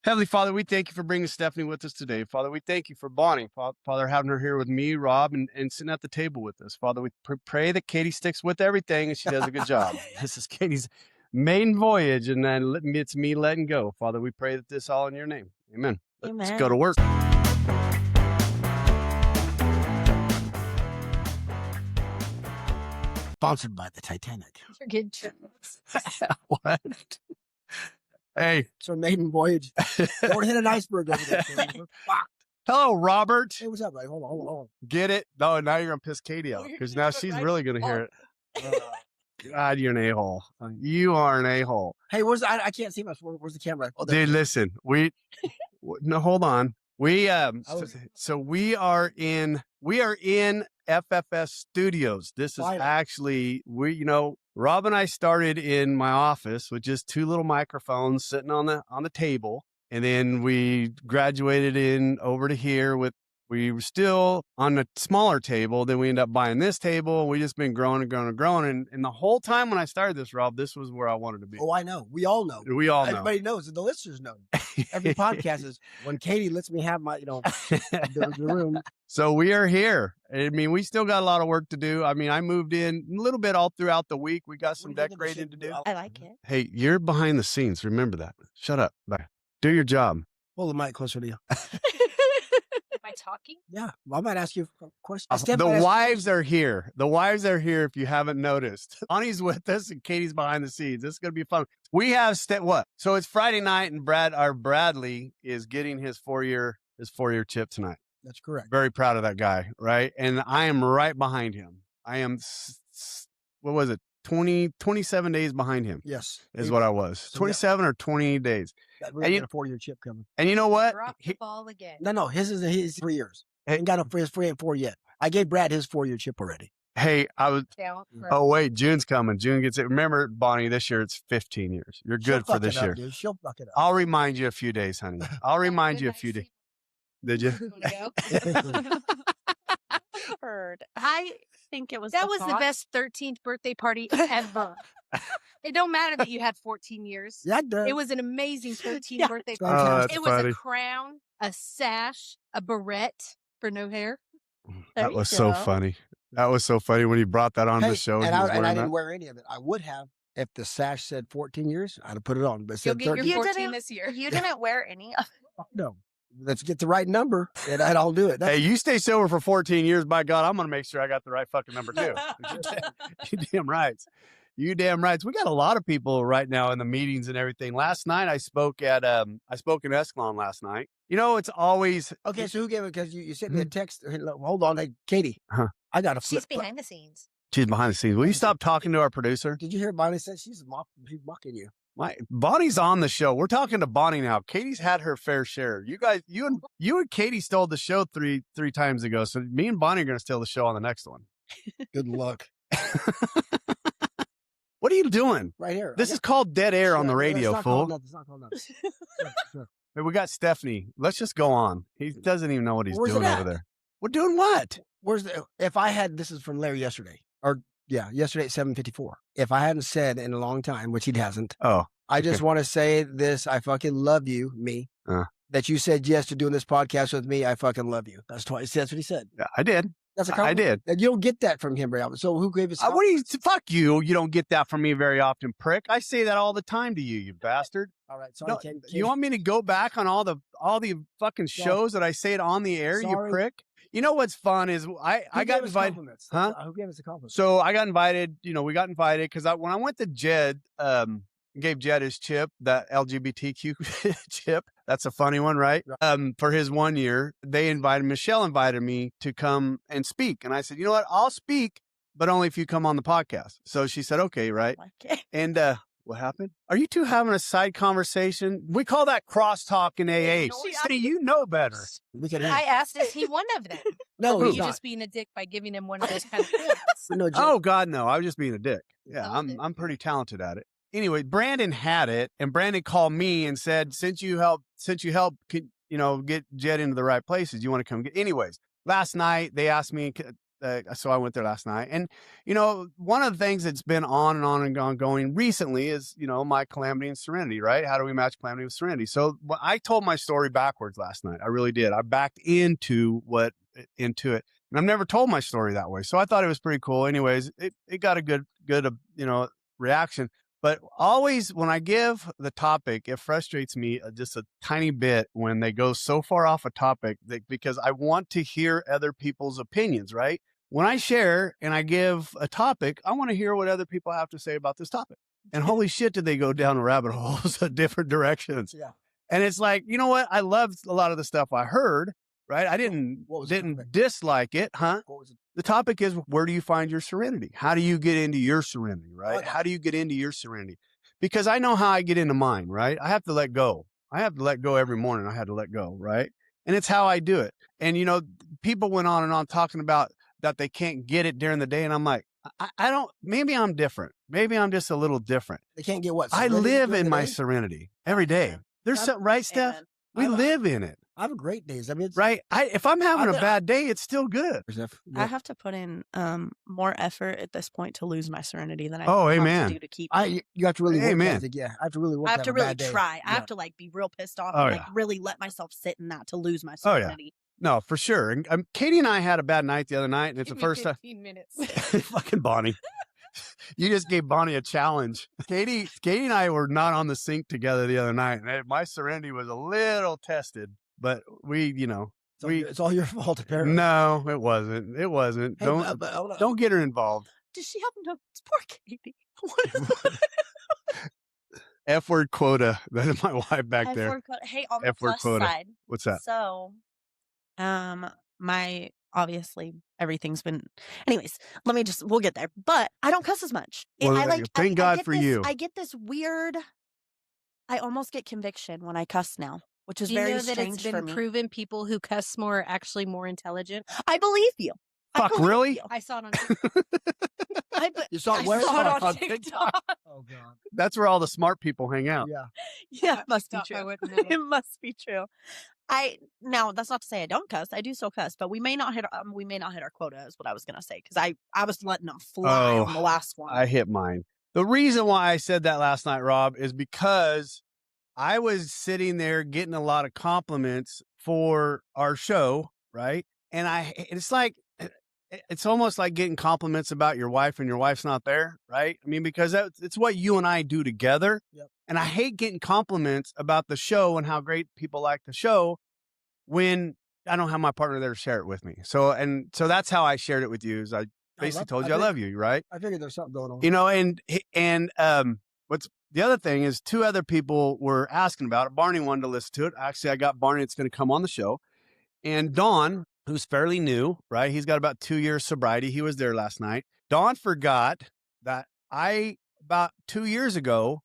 Heavenly Father, we thank you for bringing Stephanie with us today. Father, we thank you for Bonnie. Father, having her here with me, Rob, and sitting at the table with us. Father, we pray that Katie sticks with everything and she does a good job. This is Katie's maiden voyage, and then it's me letting go. Father, we pray that this all in your name. Amen. Let's go to work. Sponsored by the Titanic. You're good jokes. What? Hey. It's our maiden voyage. Don't hit an iceberg over there. We're fucked. Hello, Robert. Hey, what's up, buddy? Hold on. Get it? No, now you're going to piss Katie out because now she's really going to hear it. God, you're an a-hole. You are an a-hole. Hey, I can't see much. Where's the camera? Oh, dude, listen. No, hold on. We so we are in FFS Studios. This is actually Rob and I started in my office with just two little microphones sitting on the table, and then we graduated over to here we were still on a smaller table. Then we ended up buying this table. We just been growing and growing and growing. And the whole time when I started this, Rob, this was where I wanted to be. Oh, I know. We all know. Everybody knows. And the listeners know. Every podcast is when Katie lets me have my, the room. So we are here. I mean, we still got a lot of work to do. I mean, I moved in a little bit all throughout the week. We got some decorating to do. I like it. Hey, you're behind the scenes. Remember that. Shut up. Bye. Do your job. Pull the mic closer to you. Am I talking? Yeah. Well, I might ask you a question. The wives are here. The wives are here if you haven't noticed. Bonnie's with us and Katie's behind the scenes. This is going to be fun. We have what? So it's Friday night and Bradley is getting his four-year chip tonight. That's correct. Very proud of that guy, right? And I am right behind him. I am, what was it? 27 days behind him. Yes. Is what I was. So 27 or 20 days. We're getting a 4-year chip coming. And you know what? Drop the ball again. No, his 3 years. He ain't got his 4 yet. I gave Brad his 4-year chip already. Hey, oh wait, June's coming. June gets it. Remember, Bonnie, this year it's 15 years. You're good for this year. Dude. She'll fuck it up. I'll remind you a few days, honey. I'll remind you a few days. Did you? I think it was the best 13th birthday party ever. It don't matter that you had 14 years. Yeah, it does. It was an amazing 13th birthday party. Oh, it was a crown, a sash, a barrette for no hair. That was so funny. That was so funny when he brought that on the show. And I didn't wear any of it. I would have. If the sash said 14 years, I'd have put it on. But it said 13. You're 14 this year. You didn't wear any of it. No. Let's get the right number, and I'll do it. Hey, you stay sober for 14 years. By God, I'm going to make sure I got the right fucking number too. You damn right. You damn right. We got a lot of people right now in the meetings and everything. Last night I spoke in Escalon last night. It's always okay. So who gave it? Because you sent me a text. Hold on, hey, Katie. I got a flip. She's behind the scenes. She's behind the scenes. Will you stop talking to our producer? Did you hear Bonnie said she's mocking you? Bonnie's on the show. We're talking to Bonnie now. Katie's had her fair share. You guys, you and Katie stole the show three times ago. So me and Bonnie are going to steal the show on the next one. Good luck. What are you doing? Right here. This is called dead air on the radio, fool. It's not called nothing. Sure. Hey, we got Stephanie. Let's just go on. He doesn't even know what he's doing over there. We're doing what? This is from Larry yesterday. Yesterday at 7:54. If I hadn't said in a long time, which he hasn't. Oh. I just want to say this. I fucking love you, that you said yes to doing this podcast with me. I fucking love you. That's what he said. Yeah, I did. That's a compliment. I did. And you don't get that from him very often. So who gave us? Fuck you. You don't get that from me very often, prick. I say that all the time to you, you bastard. All right. Sorry. You want me to go back on all the fucking shows that I say it on the air, you prick? You know what's fun is I got invited. Huh? Who gave us a compliment? So I got invited. We got invited because when I went to Jed, gave Jed his chip, that LGBTQ chip. That's a funny one, right? For his 1 year, Michelle invited me to come and speak. And I said, you know what? I'll speak, but only if you come on the podcast. So she said, okay, right? Okay. And what happened? Are you two having a side conversation? We call that crosstalk in AA. You know better. I asked, is he one of them? No, Were he's you not. just being a dick by giving him one of those kind of things? No, oh God, no! I was just being a dick. Yeah, I'm pretty talented at it. Anyway, Brandon had it, and Brandon called me and said, since you helped, get Jed into the right places, you want to come get. Anyways, last night they asked me So I went there last night. And, you know, one of the things that's been on and on and ongoing recently is, you know, my calamity and serenity, right? How do we match calamity with serenity? So I told my story backwards last night. I really did. I backed into it. And I've never told my story that way. So I thought it was pretty cool. Anyways, it got a good, you know, reaction. But always when I give the topic, it frustrates me just a tiny bit when they go so far off a topic because I want to hear other people's opinions, right? When I share and I give a topic, I want to hear what other people have to say about this topic. And holy shit, did they go down rabbit holes of different directions. Yeah. And it's like, you know what? I loved a lot of the stuff I heard, right? I didn't dislike it, huh? What was it? The topic is, where do you find your serenity? How do you get into your serenity, right? Okay. How do you get into your serenity? Because I know how I get into mine, right? I have to let go. I have to let go every morning. I had to let go, right? And it's how I do it. And, you know, people went on and on talking about that they can't get it during the day. And I'm like, I don't, maybe I'm different. Maybe I'm just a little different. They can't get what? I live in my serenity every day. There's something, right, Steph? We live in it. I have great days. I mean, it's, right. If I'm having a bad day, it's still good. I have to put in more effort at this point to lose my serenity than I amen. to do to keep. You have to really work amen. at it. Yeah, I have to really work. I have to really try. Yeah. I have to like be real pissed off and like really let myself sit in that to lose my serenity. No, for sure. And Katie and I had a bad night the other night, and it's the first time. 15 minutes. Fucking Bonnie. You just gave Bonnie a challenge. Katie and I were not on the sink together the other night, and my serenity was a little tested. But we, you know, it's all your fault, apparently. No, it wasn't. It wasn't. Hey, don't get her involved. Does she happen to? It's poor Katie. What is F word quota. That is my wife back F-word there. quota. Hey, on the F-word plus quota. side. What's that? So, my obviously everything's been. Anyways, we'll get there. But I don't cuss as much. Thank God for you. I get this weird. I almost get conviction when I cuss now, which is do you very know that strange it's been for me. proven people who cuss more are actually more intelligent? I believe you. Fuck, really? I saw it on TikTok. You saw it where? I saw it on TikTok. Oh God. That's where all the smart people hang out. Yeah. Yeah, it must be I true. wouldn't know. It must be true. Now that's not to say I don't cuss. I do still cuss, but we may not hit our quota, is what I was gonna say, because I was letting them fly on the last one. I hit mine. The reason why I said that last night, Rob, is because I was sitting there getting a lot of compliments for our show, right? And it's almost like getting compliments about your wife and your wife's not there, right? I mean, because it's what you and I do together. Yep. And I hate getting compliments about the show and how great people like the show when I don't have my partner there to share it with me. So that's how I shared it with you. Is I basically told you I love you, right? I figured there's something going on. You know, and what's the other thing is 2 other people were asking about it. Barney wanted to listen to it. Actually, I got Barney that's going to come on the show. And Don, who's fairly new, right? He's got about 2 years sobriety. He was there last night. Don forgot that about 2 years ago,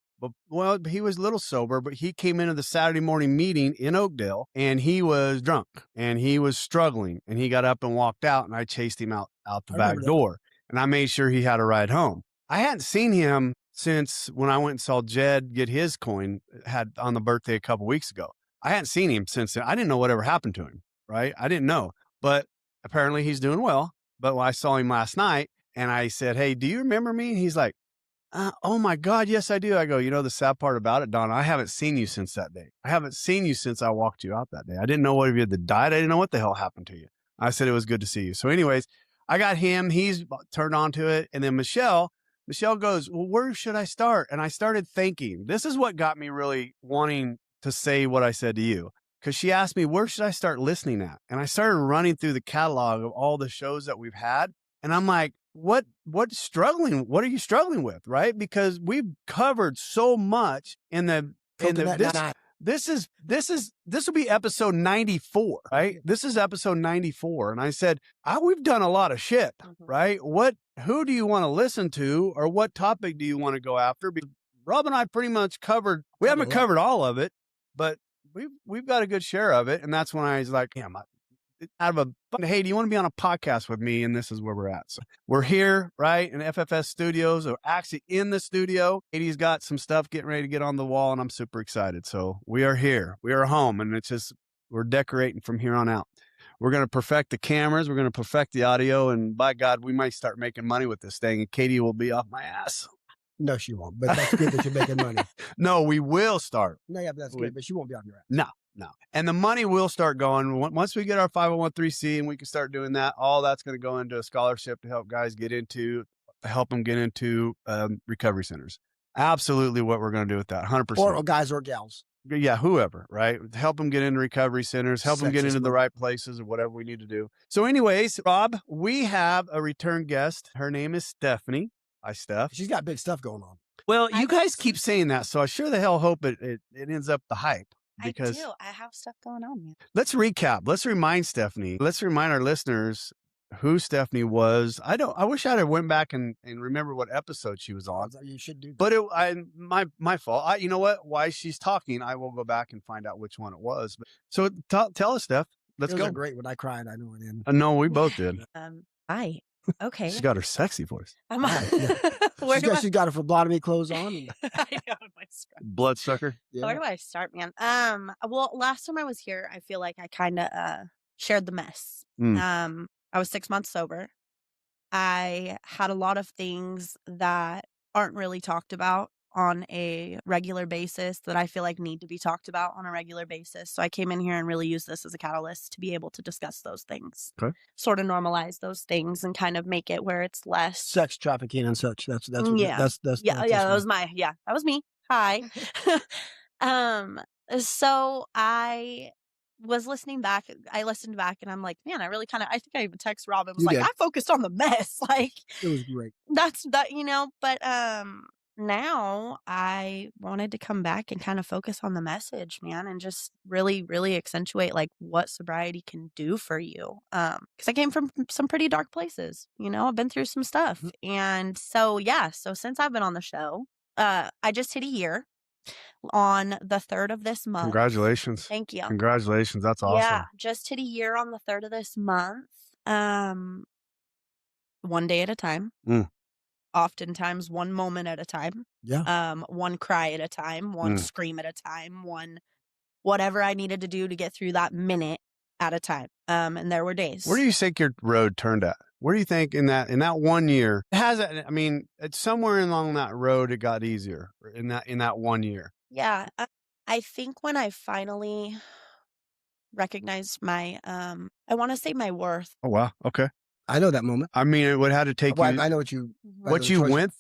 he was a little sober, but he came into the Saturday morning meeting in Oakdale and he was drunk and he was struggling and he got up and walked out and I chased him out the back door and I made sure he had a ride home. I hadn't seen him since when I went and saw Jed get his coin had on the birthday a couple weeks ago. I hadn't seen him since then. I didn't know whatever happened to him, right? I didn't know, but apparently he's doing well. But when I saw him last night and I said, "Hey, do you remember me?" And he's like, "Oh my God, yes, I do." I go, "You know, the sad part about it, Don, I haven't seen you since that day. I haven't seen you since I walked you out that day. I didn't know whether you had died. I didn't know what the hell happened to you." I said, "It was good to see you." So anyways, I got him. He's turned on to it. And then Michelle goes, "Well, where should I start?" And I started thinking, this is what got me really wanting to say what I said to you. Because she asked me, where should I start listening at? And I started running through the catalog of all the shows that we've had. And I'm like, what are you struggling with? Right? Because we've covered so much this will be episode 94, right? This is episode 94. And I said, we've done a lot of shit, right? Who do you want to listen to or what topic do you want to go after? Because Rob and I pretty much we haven't covered all of it, but we've got a good share of it. And that's when I was like, hey, do you want to be on a podcast with me? And this is where we're at. So we're here, right? In FFS studios, or actually in the studio. Katie's got some stuff getting ready to get on the wall and I'm super excited. So we are here, we are home, and it's just, we're decorating from here on out. We're going to perfect the cameras. We're going to perfect the audio. And by God, we might start making money with this thing. And Katie will be off my ass. No, she won't. But that's good that you're making money. No, we will start. No, yeah, but that's good. But she won't be off your ass. No. And the money will start going. Once we get our 501(c) and we can start doing that, all that's going to go into a scholarship to help guys help them get into recovery centers. Absolutely what we're going to do with that, 100%. Or guys or gals. Yeah, whoever, right? Help them get into recovery centers, help them get into the right places or whatever we need to do. So anyways, Rob, we have a return guest. Her name is Stephanie. Hi, Steph. She's got big stuff going on. Well, you guys keep saying that, so I sure the hell hope it ends up the hype. Because I do. I have stuff going on, man. Let's recap. Let's remind Stephanie. Let's remind our listeners who Stephanie was. I wish I'd have went back and remember what episode she was on. You should do that. But my fault. You know what? While she's talking, I will go back and find out which one it was. So tell us, Steph. Let's go. Great when I cried. I know it in. No, we both did. Hi. Okay. She's got her sexy voice. She's got her phlebotomy clothes on. I know. Bloodsucker. Yeah. Where do I start, man? Well, last time I was here, I feel like I kind of shared the mess. I was 6 months sober. I had a lot of things that aren't really talked about on a regular basis that I feel like need to be talked about on a regular basis. So I came in here and really used this as a catalyst to be able to discuss those things. Okay. Sort of normalize those things and kind of make it where it's less sex trafficking and such. That was me. Hi. So I was listening back. I listened back and I'm like, man, I think I even texted Rob and was I focused on the mess. Like, it was great. But now I wanted to come back and kind of focus on the message, man, and just really, really accentuate like what sobriety can do for you. Because I came from some pretty dark places, I've been through some stuff. And so since I've been on the show, I just hit a year on the 3rd of this month. Congratulations. Thank you. Congratulations. That's awesome. Yeah, just hit a year on the 3rd of this month. One day at a time. Oftentimes one moment at a time. Yeah. One cry at a time, one scream at a time, one whatever I needed to do to get through that minute at a time. And there were days. Where do you think your road turned at? Where do you think in that 1 year it's somewhere along that road it got easier in that 1 year? Yeah. I think when I finally recognized my I want to say my worth. Oh wow. Okay. I know that moment. I mean, it would have to take you. I know what she went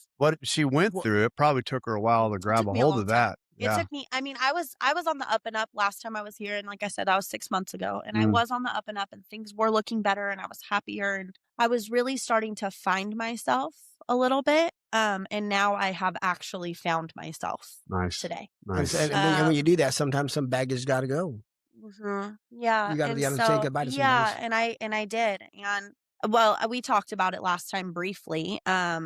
through. It probably took her a while to grab a hold of that. It took me. I mean, I was on the up and up last time I was here, and like I said, that was 6 months ago, and I was on the up and up, and things were looking better, and I was happier, and I was really starting to find myself a little bit. And now I have actually found myself. Today. Nice. And when you do that, sometimes some baggage got to go. Yeah. You got to say goodbye to some of those. And I did, and. Well, we talked about it last time briefly. I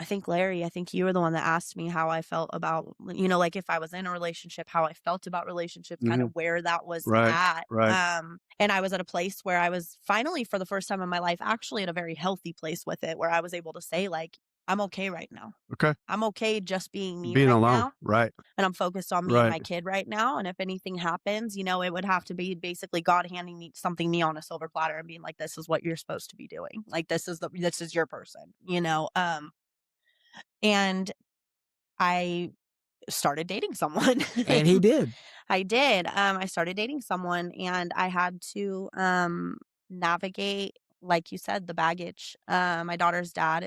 think Larry, you were the one that asked me how I felt about, like if I was in a relationship, how I felt about relationships, kind of where that was at. Right. And I was at a place where I was finally, for the first time in my life, actually at a very healthy place with it, where I was able to say like, I'm okay right now. Okay. I'm okay just being me being right alone. Now. Right. And I'm focused on me and my kid right now. And if anything happens, it would have to be basically God handing me something on a silver platter and being like, this is what you're supposed to be doing. Like, this is your person, and I started dating someone. And he did. I did. I started dating someone and I had to navigate, like you said, the baggage. My daughter's dad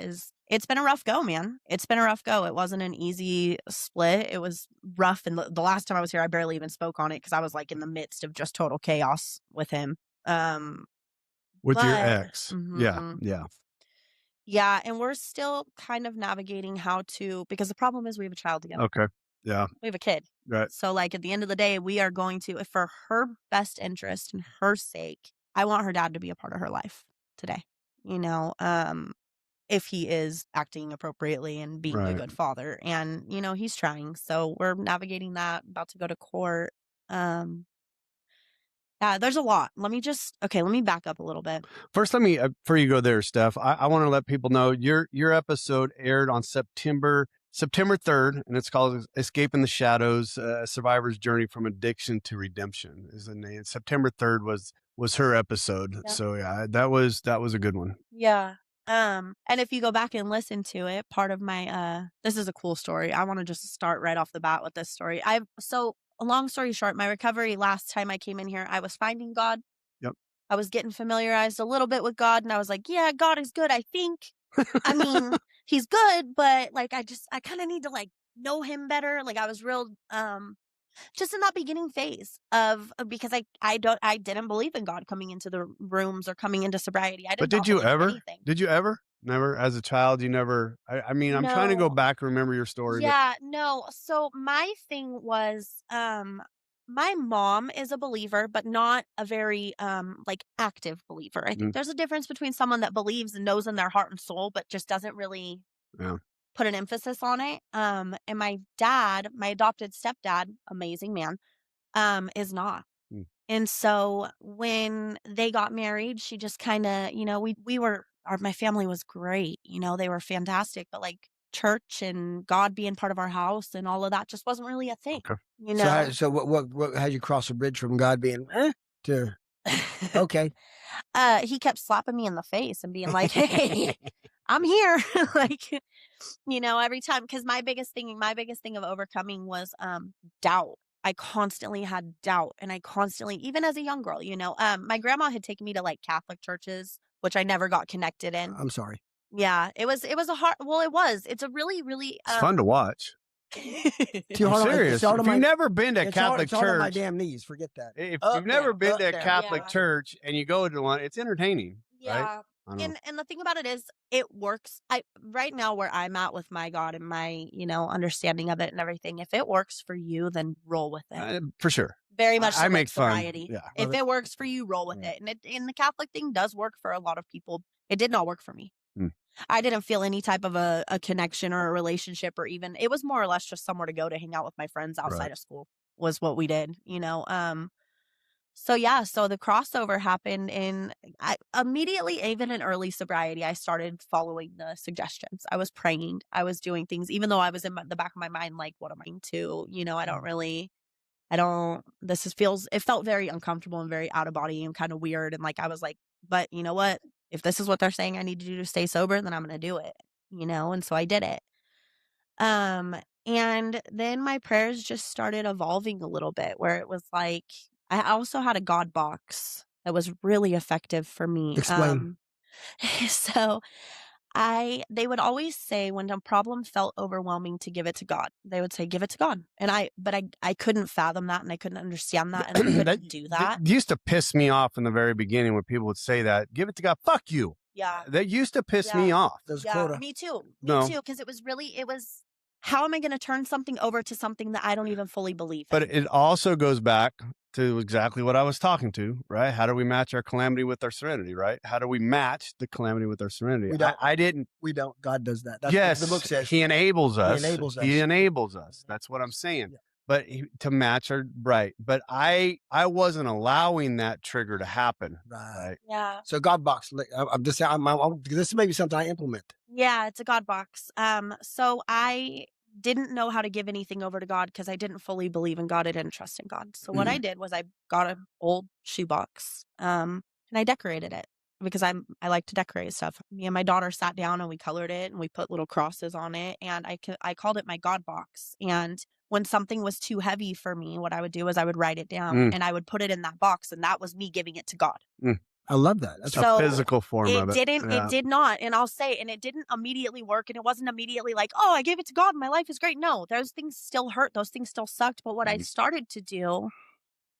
it's been a rough go, man. It's been a rough go. It wasn't an easy split. It was rough. And the last time I was here, I barely even spoke on it because I was like in the midst of just total chaos with him. With your ex. Yeah. Yeah. Yeah. And we're still kind of navigating how to, because the problem is we have a child together. Okay. Yeah. We have a kid. Right. So like at the end of the day, we are going to, if for her best interest and her sake, I want her dad to be a part of her life today. If he is acting appropriately and being a good father, and he's trying, so we're navigating that, about to go to court. There's a lot. Let me back up a little bit. First, before you go there, Steph, I want to let people know your episode aired on September September 3rd, and it's called Escaping the Shadows, A Survivor's Journey from Addiction to Redemption is the name. September 3rd was her episode. Yeah. So yeah, that was a good one. Yeah. And if you go back and listen to it, part of my this is a cool story. I want to just start right off the bat with this story. So a long story short, my recovery last time I came in here, I was finding God. Yep. I was getting familiarized a little bit with God, and I was like, yeah, God is good, I think. I mean, he's good, but like I kind of need to like know him better. Like I was real just in that beginning phase of because I didn't believe in God coming into the rooms or coming into sobriety. But did you ever? Did you ever? Never as a child, you never. I mean, I'm trying to go back and remember your story. Yeah, no. So my thing was my mom is a believer, but not a very like active believer. I think there's a difference between someone that believes and knows in their heart and soul, but just doesn't really put an emphasis on it. And my dad, my adopted stepdad, amazing man, is not. And so when they got married, she just kind of, you know, my family was great, you know, they were fantastic, but like church and God being part of our house and all of that just wasn't really a thing. Okay. You know. So what how'd you cross the bridge from God being to okay? He kept slapping me in the face and being like, "Hey, I'm here." Like, you know, every time, because my biggest thing of overcoming was doubt. I constantly had doubt, and I constantly, even as a young girl, you know, my grandma had taken me to like Catholic churches, which I never got connected in. I'm sorry. Yeah, it was a hard. Well, it was. It's a really, really. It's fun to watch. I'm serious. If you've never been to a Catholic church, on my damn knees. Forget that. If you've never been to a Catholic church and you go to one, it's entertaining. Yeah. Right? And the thing about it is it works. Right now where I'm at with my God and my, you know, understanding of it and everything, if it works for you, then roll with it. For sure. Very much I make sobriety. fun. Yeah. If it works for you, roll with it. And the Catholic thing does work for a lot of people. It did not work for me. I didn't feel any type of a connection or a relationship, or even, it was more or less just somewhere to go to hang out with my friends outside of school was what we did, you know? So yeah, so the crossover happened I immediately, even in early sobriety, I started following the suggestions. I was praying, I was doing things, even though I was in the back of my mind, like, what am I into? You know, it felt very uncomfortable and very out of body and kind of weird. And like, I was like, but you know what? If this is what they're saying I need to do to stay sober, then I'm going to do it, you know? And so I did it. And then my prayers just started evolving a little bit, where it was like, I also had a God box that was really effective for me. Explain. So they would always say when a problem felt overwhelming to give it to God. They would say, give it to God. And I couldn't fathom that, and I couldn't understand that, and I couldn't do that. It used to piss me off in the very beginning when people would say that. Give it to God. Fuck you. Yeah. That used to piss me off. Me too. Me too. Because it was, how am I going to turn something over to something that I don't even fully believe in? But it also goes back to exactly what I was talking to, right? How do we match our calamity with our serenity, right? How do we match the calamity with our serenity? We don't. God does that. That's what the book says. He enables us. He enables us. That's what I'm saying. Yeah. But to match our But I wasn't allowing that trigger to happen. Right. Yeah. So God box. I'm just saying. This may be something I implement. Yeah, it's a God box. So I didn't know how to give anything over to God because I didn't fully believe in God. I didn't trust in God. So what I did was I got an old shoebox, and I decorated it because I like to decorate stuff. Me and my daughter sat down and we colored it and we put little crosses on it, and I called it my God box. And when something was too heavy for me, what I would do is I would write it down and I would put it in that box, and that was me giving it to God. I love that. That's a physical form of it. It did not. And I'll say, and it didn't immediately work. And it wasn't immediately like, oh, I gave it to God and my life is great. No, those things still hurt. Those things still sucked. But what I started to do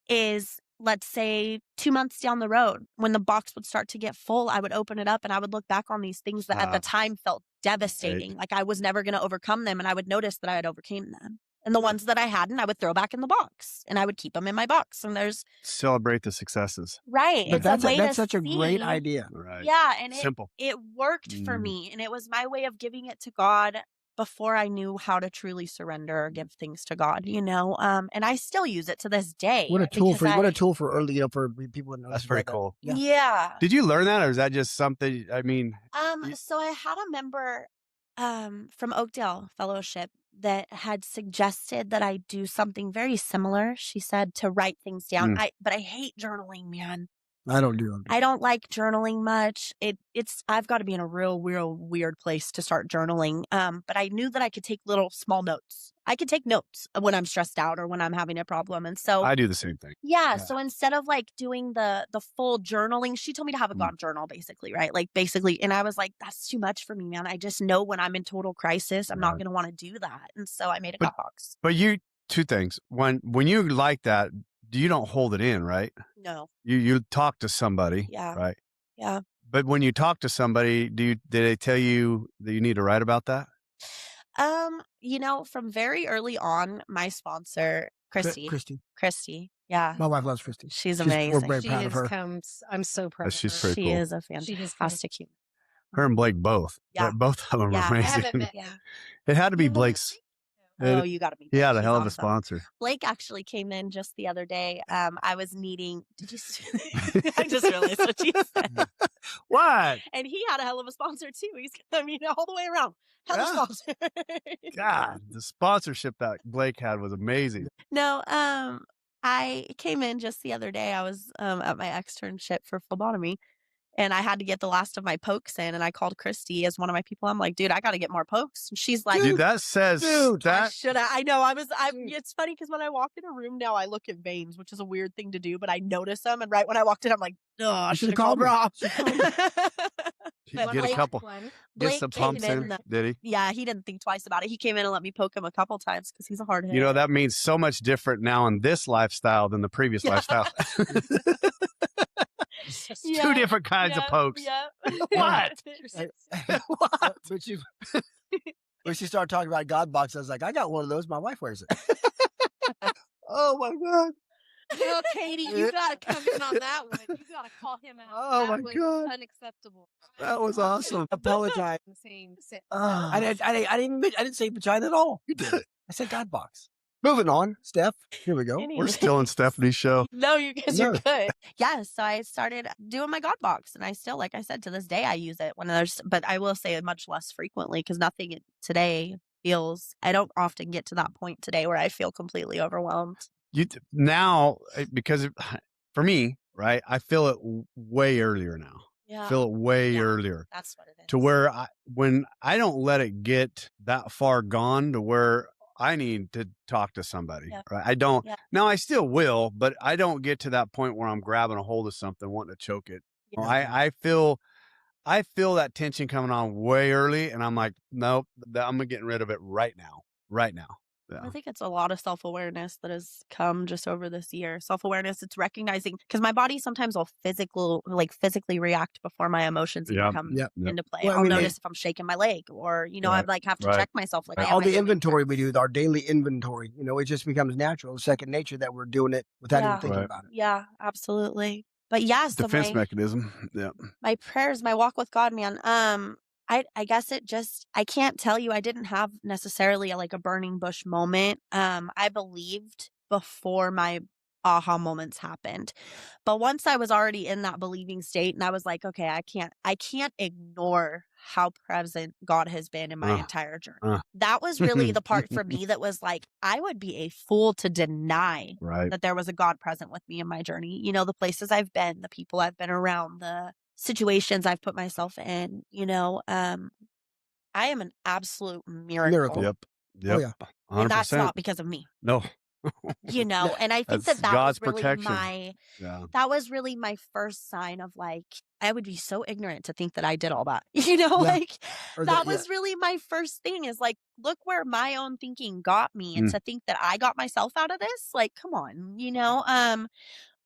is, let's say 2 months down the road, when the box would start to get full, I would open it up and I would look back on these things that at the time felt devastating. Right. Like I was never going to overcome them. And I would notice that I had overcame them. And the ones that I hadn't, I would throw back in the box, and I would keep them in my box. And celebrate the successes. Right. But that's such a great idea. Right. Yeah. And simple. It worked for me. And it was my way of giving it to God before I knew how to truly surrender or give things to God, you know? And I still use it to this day. What a tool for early, for people. That's pretty cool. Yeah. Did you learn that, or is that just something, I mean? So I had a member from Oakdale Fellowship that had suggested that I do something very similar. She said to write things down. But I hate journaling, man. I don't do it. I don't like journaling much. I've got to be in a real weird place to start journaling. But I knew that I could take little small notes. I could take notes when I'm stressed out or when I'm having a problem. And so I do the same thing. yeah. So instead of like doing the full journaling, she told me to have a God journal basically, right? Like basically, and I was like, that's too much for me, man. I just know when I'm in total crisis, I'm not going to want to do that. And so I made a God box. But two things. When you like that, you don't hold it in, right? No. You talk to somebody, right? Yeah. But when you talk to somebody, did they tell you that you need to write about that? From very early on, my sponsor, Christy. Yeah. My wife loves Christy. She's amazing. We're very proud of her. I'm so proud of her. She's pretty She cool. is a fantastic human. Her and Blake both. Yeah. Both of them are amazing. Yeah. It had to be Blake's. Oh, you got to be. He had a hell of a sponsor. Blake actually came in just the other day. I was needing. Did you? I just realized what you said. What? And he had a hell of a sponsor too. All the way around. Hell of a sponsor. God, the sponsorship that Blake had was amazing. No, I came in just the other day. I was at my externship for phlebotomy. And I had to get the last of my pokes in, and I called Christy as one of my people. I'm like, dude, I got to get more pokes. And she's like, dude, that says that. I know. It's funny because when I walk in a room now, I look at veins, which is a weird thing to do, but I notice them. And right when I walked in, I'm like, oh, I should have called Rob. Get a couple. Get some pumps in. Did he? Yeah, he didn't think twice about it. He came in and let me poke him a couple times because he's a hard hitter. That means so much different now in this lifestyle than the previous lifestyle. Two different kinds of pokes. Yeah. What? What? When she started talking about God box, I was like, I got one of those. My wife wears it. Oh my God. Well, Katie, you got to come in on that one. You got to call him out. Oh that my God. Unacceptable. That was awesome. Apologize. I didn't say vagina at all. You did. I said God box. Moving on, Steph. Here we go. Anyway. We're still in Stephanie's show. No, you guys are good. Yeah, so I started doing my God box, and I still, like I said, to this day, I use it but I will say much less frequently because nothing today I don't often get to that point today where I feel completely overwhelmed. Now, because for me, right, I feel it way earlier now. Yeah. Feel it way earlier. That's what it is. To where when I don't let it get that far gone to where I need to talk to somebody, right? I don't. Yeah. Now I still will, but I don't get to that point where I'm grabbing a hold of something, wanting to choke it. Yeah. I feel that tension coming on way early, and I'm like, nope, I'm getting rid of it right now. Yeah. I think it's a lot of self-awareness that has come just over this year. Self-awareness, it's recognizing, because my body sometimes will physically react before my emotions even come into play. Well, I'll notice if I'm shaking my leg or, I have to check myself. Like all the inventory we do, our daily inventory, it just becomes natural, second nature that we're doing it without even thinking about it. Yeah, absolutely. But yes, defense mechanism. Yeah. My prayers, my walk with God, man. I guess I can't tell you, I didn't have necessarily a burning bush moment. I believed before my aha moments happened. But once I was already in that believing state and I was like, okay, I can't ignore how present God has been in my entire journey. That was really the part for me that was like, I would be a fool to deny that there was a God present with me in my journey. The places I've been, the people I've been around, the situations I've put myself in, I am an absolute miracle. Yep. Oh, yeah. 100%. And that's not because of me. No. And I think that God's was really protection. that was really my first sign of I would be so ignorant to think that I did all that. That was really my first thing is look where my own thinking got me and to think that I got myself out of this. Come on,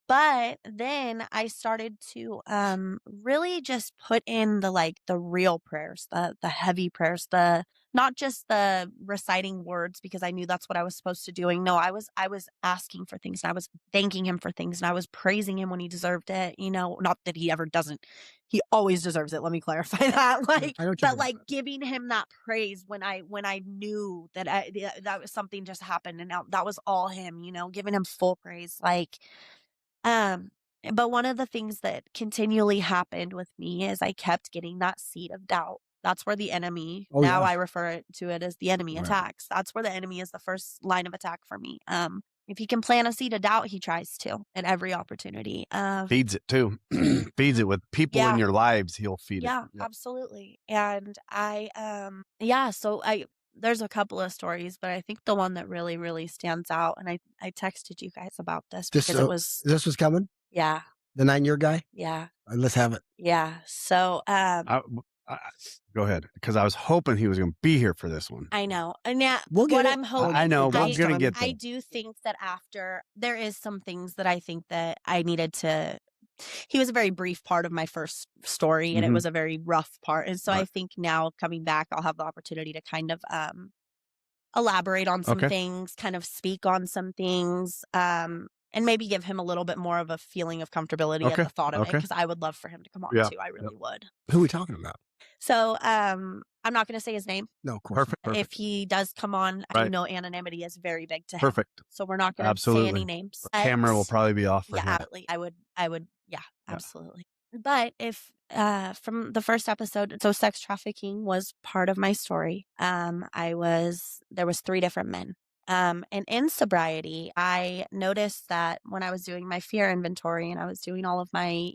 But then I started to really just put in the real prayers, the heavy prayers, not just the reciting words because I knew that's what I was supposed to doing. No, I was asking for things and I was thanking him for things and I was praising him when he deserved it. Not that he ever doesn't. He always deserves it. Let me clarify that. But giving him that praise when I knew that that was something just happened and that was all him. Giving him full praise, But one of the things that continually happened with me is I kept getting that seed of doubt That's where the enemy, Oh, now yeah. I refer to it as the enemy Right. attacks. That's where the enemy is the first line of attack for me. If he can plant a seed of doubt, he tries to at every opportunity. Feeds it too. Feeds it with people in Yeah. your lives. He'll feed it. Yeah, absolutely. And so there's a couple of stories, but I think the one that really, really stands out, and I texted you guys about this because it was, This was coming? yeah, The 9-year guy? yeah, Let's have it. yeah. So, Go ahead, because I was hoping he was going to be here for this one. I know. And yeah, We'll get what it. I'm hoping, I know, but I'm going to get I there. do think that after, there is some things that I think that I needed to, he was a very brief part of my first story, and it Mhm. was a very rough part. And so I Right. think now coming back, I'll have the opportunity to kind of elaborate on some Okay. things, kind of speak on some things, and maybe give him a little bit more of a feeling of comfortability at Okay. the thought of it, Okay. because I would love for him to come on Yeah. too. I really would. Who are we talking about? So I'm not going to say his name. No, of course. Perfect. If he does come on, I Right. know anonymity is very big to him. Perfect. So we're not going to say Absolutely. any names. Camera will probably be off for Yeah, him. absolutely. I would. Yeah, absolutely. But if from the first episode, so sex trafficking was part of my story. There was 3 different men. And in sobriety, I noticed that when I was doing my fear inventory and I was doing all of my,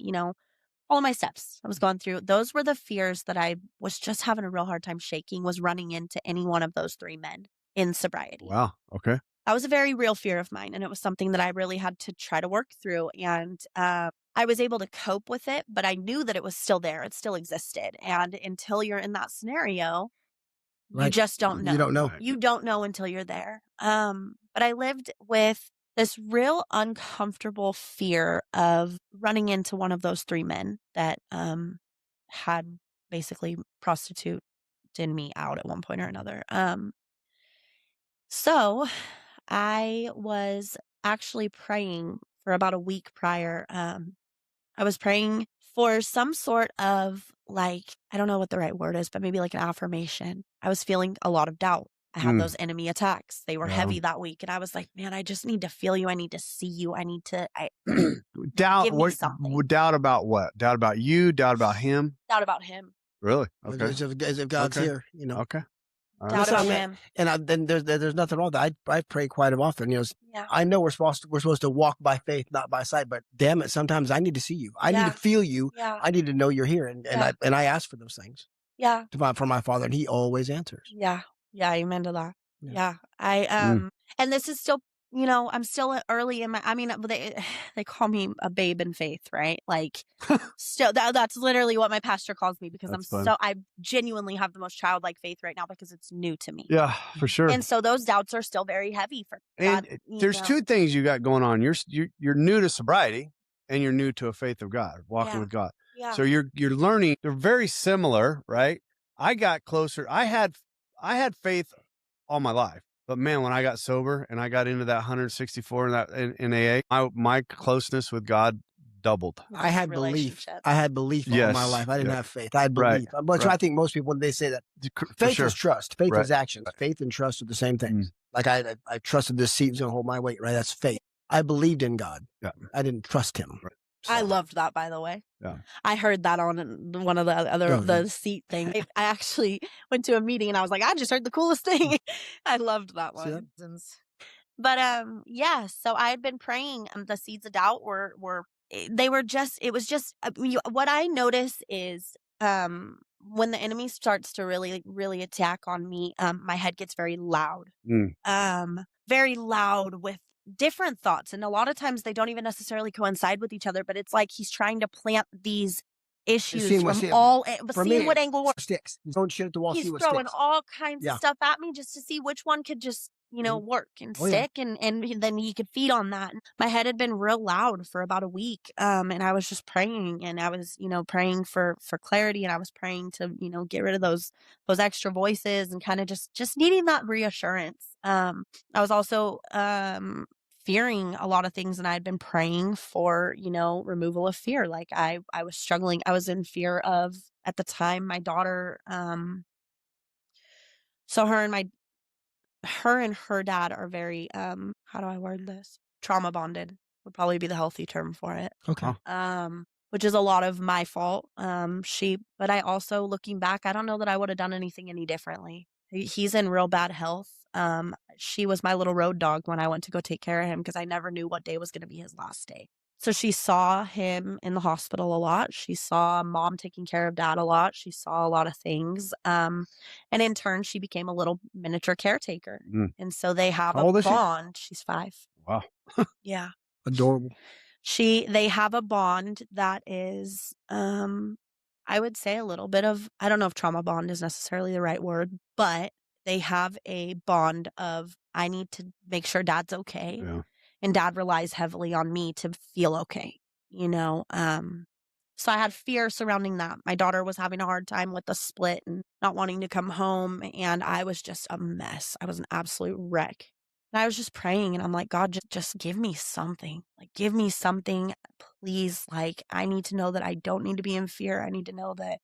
all of my steps I was going through, those were the fears that I was just having a real hard time shaking, was running into any one of those 3 men in sobriety. Wow. Okay. That was a very real fear of mine, and it was something that I really had to try to work through. And I was able to cope with it, but I knew that it was still there. It still existed. And until you're in that scenario, you Right. just don't know. You don't know. Right. You don't know until you're there. But I lived with this real uncomfortable fear of running into one of those 3 men that had basically prostituted me out at one point or another. So I was actually praying for about a week prior. I was praying for some sort of, like, I don't know what the right word is, but maybe like an affirmation. I was feeling a lot of doubt. I had those enemy attacks. They were heavy that week. And I was like, man, I just need to feel you. I need to see you. I need to Doubt. give me something. Doubt about what? Doubt about you? Doubt about him? Doubt about him. Really? Okay. As if God's Okay. here, Okay. All Doubt That's what about I meant. him. And then there's nothing wrong with that. I pray quite often. Yeah. I know we're supposed to walk by faith, not by sight. But damn it, sometimes I need to see you. I need to feel you. Yeah. I need to know you're here. And I ask for those things. Yeah. For my Father, and He always answers. Yeah. Yeah. Amen to that. Yeah. Yeah. And this is still, I'm still early in they call me a babe in faith, right? Like, still, that's literally what my pastor calls me, because That's fun. I genuinely have the most childlike faith right now because it's new to me. Yeah, for sure. And so those doubts are still very heavy for God. And there's 2 things you got going on. You're new to sobriety, and you're new to a faith of God, walking with God. Yeah. So you're learning. They're very similar, right? I got closer. I had faith all my life, but man, when I got sober and I got into that 164 in AA, my closeness with God doubled. I had belief. Relationship. I had belief all Yes. my life. I didn't Yeah. have faith. I had Right. belief. But Right. I think most people, when they say that, For faith sure. is trust. Faith Right. is action. Faith and trust are the same things. Like I trusted this seat was going to hold my weight, right? That's faith. I believed in God. Yeah. I didn't trust Him. Right. I loved that, by the way. Yeah. I heard that on one of the other, the seat thing. I actually went to a meeting and I was like, I just heard the coolest thing. I loved that See one. that? But so I had been praying. The seeds of doubt were what I notice is when the enemy starts to really, really attack on me, my head gets very loud. Very loud with different thoughts. And a lot of times they don't even necessarily coincide with each other, but it's like he's trying to plant these issues seeing what angle works. Sticks. He's throwing shit at the wall. He's See what throwing sticks. all kinds Yeah. of stuff at me just to see which one could just, work and Oh, yeah. stick, and then he could feed on that. My head had been real loud for about a week. And I was just praying, and I was, praying for clarity, and I was praying to, get rid of those extra voices, and kind of just needing that reassurance. I was also, fearing a lot of things, and I had been praying for, removal of fear. Like I was struggling. I was in fear of, at the time, my daughter, so her and her dad are very, how do I word this? Trauma bonded would probably be the healthy term for it. Okay. which is a lot of my fault. But I also, looking back, I don't know that I would have done anything any differently. He's in real bad health. She was my little road dog when I went to go take care of him because I never knew what day was going to be his last day. So she saw him in the hospital a lot. She saw mom taking care of dad a lot. She saw a lot of things. And in turn, she became a little miniature caretaker. And so they have How old a is she? bond. She's 5. Wow. Yeah. Adorable. They have a bond that is, I would say a little bit of, I don't know if trauma bond is necessarily the right word, but they have a bond of, I need to make sure dad's okay. Yeah. And dad relies heavily on me to feel okay, you know? So I had fear surrounding that. My daughter was having a hard time with the split and not wanting to come home. And I was just a mess. I was an absolute wreck. And I was just praying and I'm like, God, just give me something. Like, give me something, please. Like, I need to know that I don't need to be in fear. I need to know that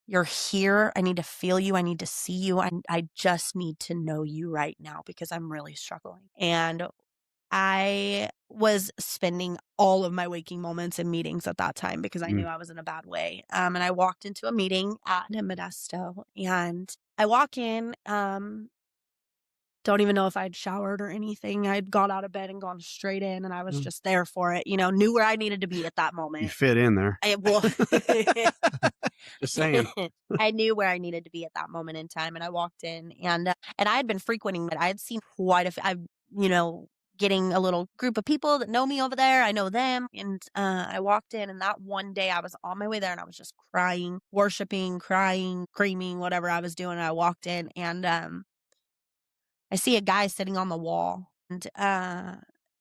you're here. I need to feel you. I need to see you. I just need to know you right now because I'm really struggling. And I was spending all of my waking moments in meetings at that time because I knew I was in a bad way. And I walked into a meeting at Modesto and I walk in, don't even know if I'd showered or anything. I'd got out of bed and gone straight in and I was just there for it, you know, knew where I needed to be at that moment. You fit in there. Just saying. I knew where I needed to be at that moment in time. And I walked in and I had been frequenting it. I had seen quite getting a little group of people that know me over there. I know them. And I walked in and that one day I was on my way there and I was just crying, worshiping, crying, screaming, whatever I was doing. And I walked in and I see a guy sitting on the wall. And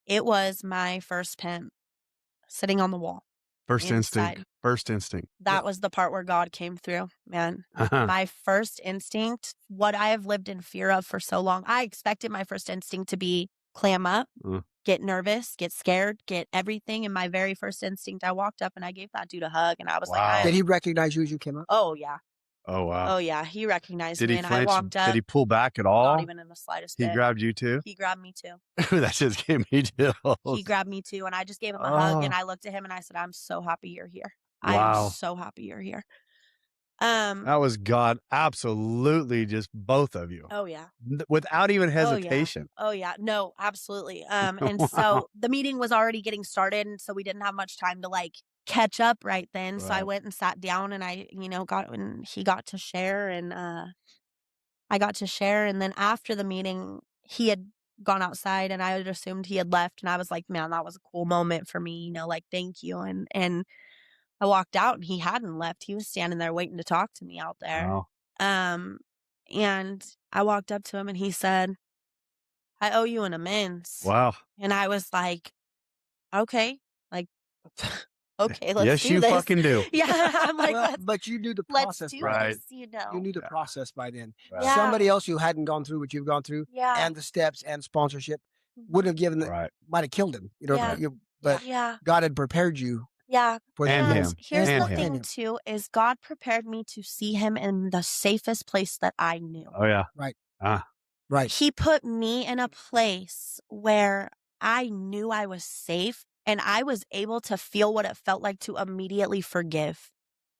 it was my first pimp sitting on the wall. First inside. instinct. That was the part where God came through, man. My first instinct, what I have lived in fear of for so long, I expected my first instinct to be clam up, get nervous, get scared, get everything. And my very first instinct, I walked up and I gave that dude a hug and I was like, Did he recognize you as you came up? Oh, yeah. Oh, wow. Oh, yeah. He recognized Did me he and flinch? I walked up. Did he pull back at all? Not even in the slightest bit. He grabbed you too? He grabbed me too. That just gave me chills. He grabbed me too. And I just gave him a hug and I looked at him and I said, I'm so happy you're here. Wow. I am so happy you're here. That was God, absolutely, just both of you. Oh, yeah. Without even hesitation. Oh, yeah. No, absolutely. And so the meeting was already getting started. And so we didn't have much time to like catch up right then. So I went and sat down and I, he got to share and I got to share. And then after the meeting, he had gone outside and I had assumed he had left. And I was like, man, that was a cool moment for me, like, thank you. And I walked out and he hadn't left. He was standing there waiting to talk to me out there. Wow. And I walked up to him and he said, I owe you an amends. Wow. And I was like, okay, like, okay, let's yes, do you this. fucking do. Yeah. I'm like, but you knew the let's process. do right. this, You knew the process by then. Right. Yeah. Somebody else who hadn't gone through what you've gone through and the steps and sponsorship would have given might have killed him. But God had prepared you. Yeah. And him. Here's and the him. thing too, is God prepared me to see him in the safest place that I knew. Oh, yeah. Right. Right. He put me in a place where I knew I was safe and I was able to feel what it felt like to immediately forgive.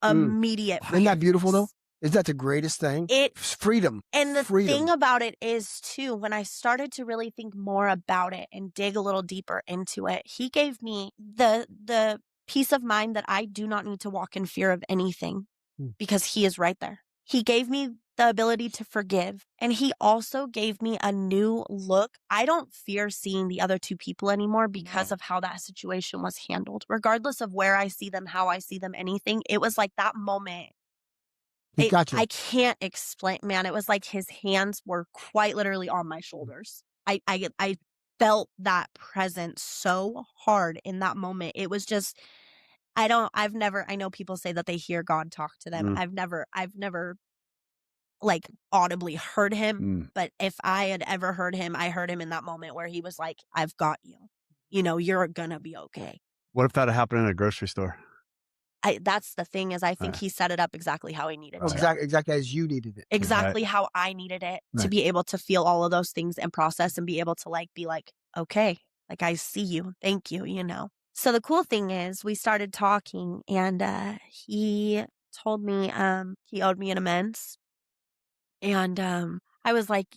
Immediate forgiveness. Isn't that beautiful though? Isn't that the greatest thing? It's freedom. And the thing about it is too, when I started to really think more about it and dig a little deeper into it, he gave me the peace of mind that I do not need to walk in fear of anything because he is right there. He gave me the ability to forgive. And he also gave me a new look. I don't fear seeing the other two people anymore because of how that situation was handled. Regardless of where I see them, how I see them, anything, it was like that moment. I can't explain, man. It was like his hands were quite literally on my shoulders. I felt that presence so hard in that moment. It was just, I know people say that they hear God talk to them. I've never like audibly heard him, but if I had ever heard him, I heard him in that moment where he was like, I've got you, you're gonna be okay. What if that had happened in a grocery store? That's the thing is I think he set it up exactly how he needed to. Exactly as you needed it. Exactly how I needed it to be able to feel all of those things and process and be able to be like, okay, like I see you. Thank you, So the cool thing is we started talking and he told me he owed me an amends. And I was like,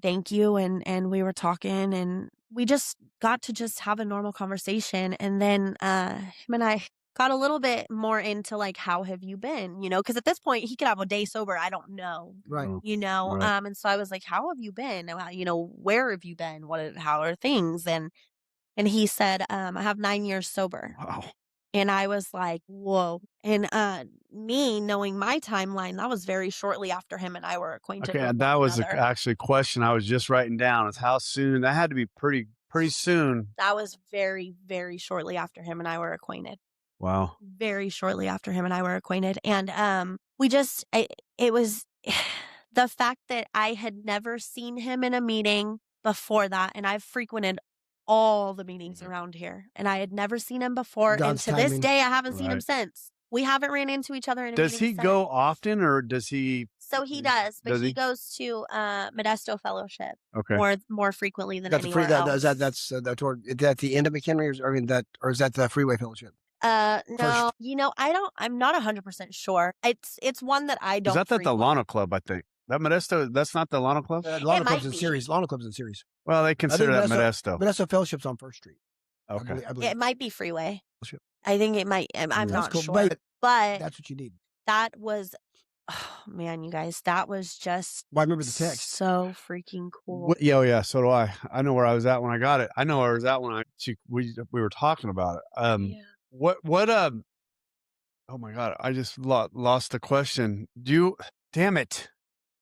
thank you. And we were talking and we just got to just have a normal conversation. And then him and I got a little bit more into like, how have you been? Because at this point he could have a day sober. I don't know. Right. Right. And so I was like, how have you been? Where have you been? How are things? And he said, I have 9 years sober. Wow. And I was like, whoa. And me knowing my timeline, that was very shortly after him and I were acquainted. Okay, with that one was another. actually a question I was just writing down. Is how soon? That had to be pretty soon. That was very, very shortly after him and I were acquainted. Wow. Very shortly after him and I were acquainted. And it was the fact that I had never seen him in a meeting before that. And I've frequented all the meetings around here and I had never seen him before. God's and to this timing. day, I haven't seen him Right. since. We haven't ran into each other in a Does meeting he since. go often or does he? So he does, but Does he he? goes to Modesto Fellowship Okay. more frequently than That's the anywhere else. that's the end of McHenry, or is that the Freeway Fellowship? No, First. I'm not 100% sure. It's one that I don't. Is that the frequent. Lano Club? I think that Modesto. That's not the Lano Club. Lano might Club's in be. series. Lano Club's in series. Well, they consider that Modesto. Modesto Fellowship's on First Street. Okay. I believe. It might be Freeway. Fellowship. I think it might. I'm That's not cool, sure, but but that's what you need. that was, oh man, you guys, that was just Well, I remember the text. so freaking cool. Yeah. So do I. I know where I was at when I got it. I know where I was at when we were talking about it. Yeah. What oh my God, I just lost the question. Damn it.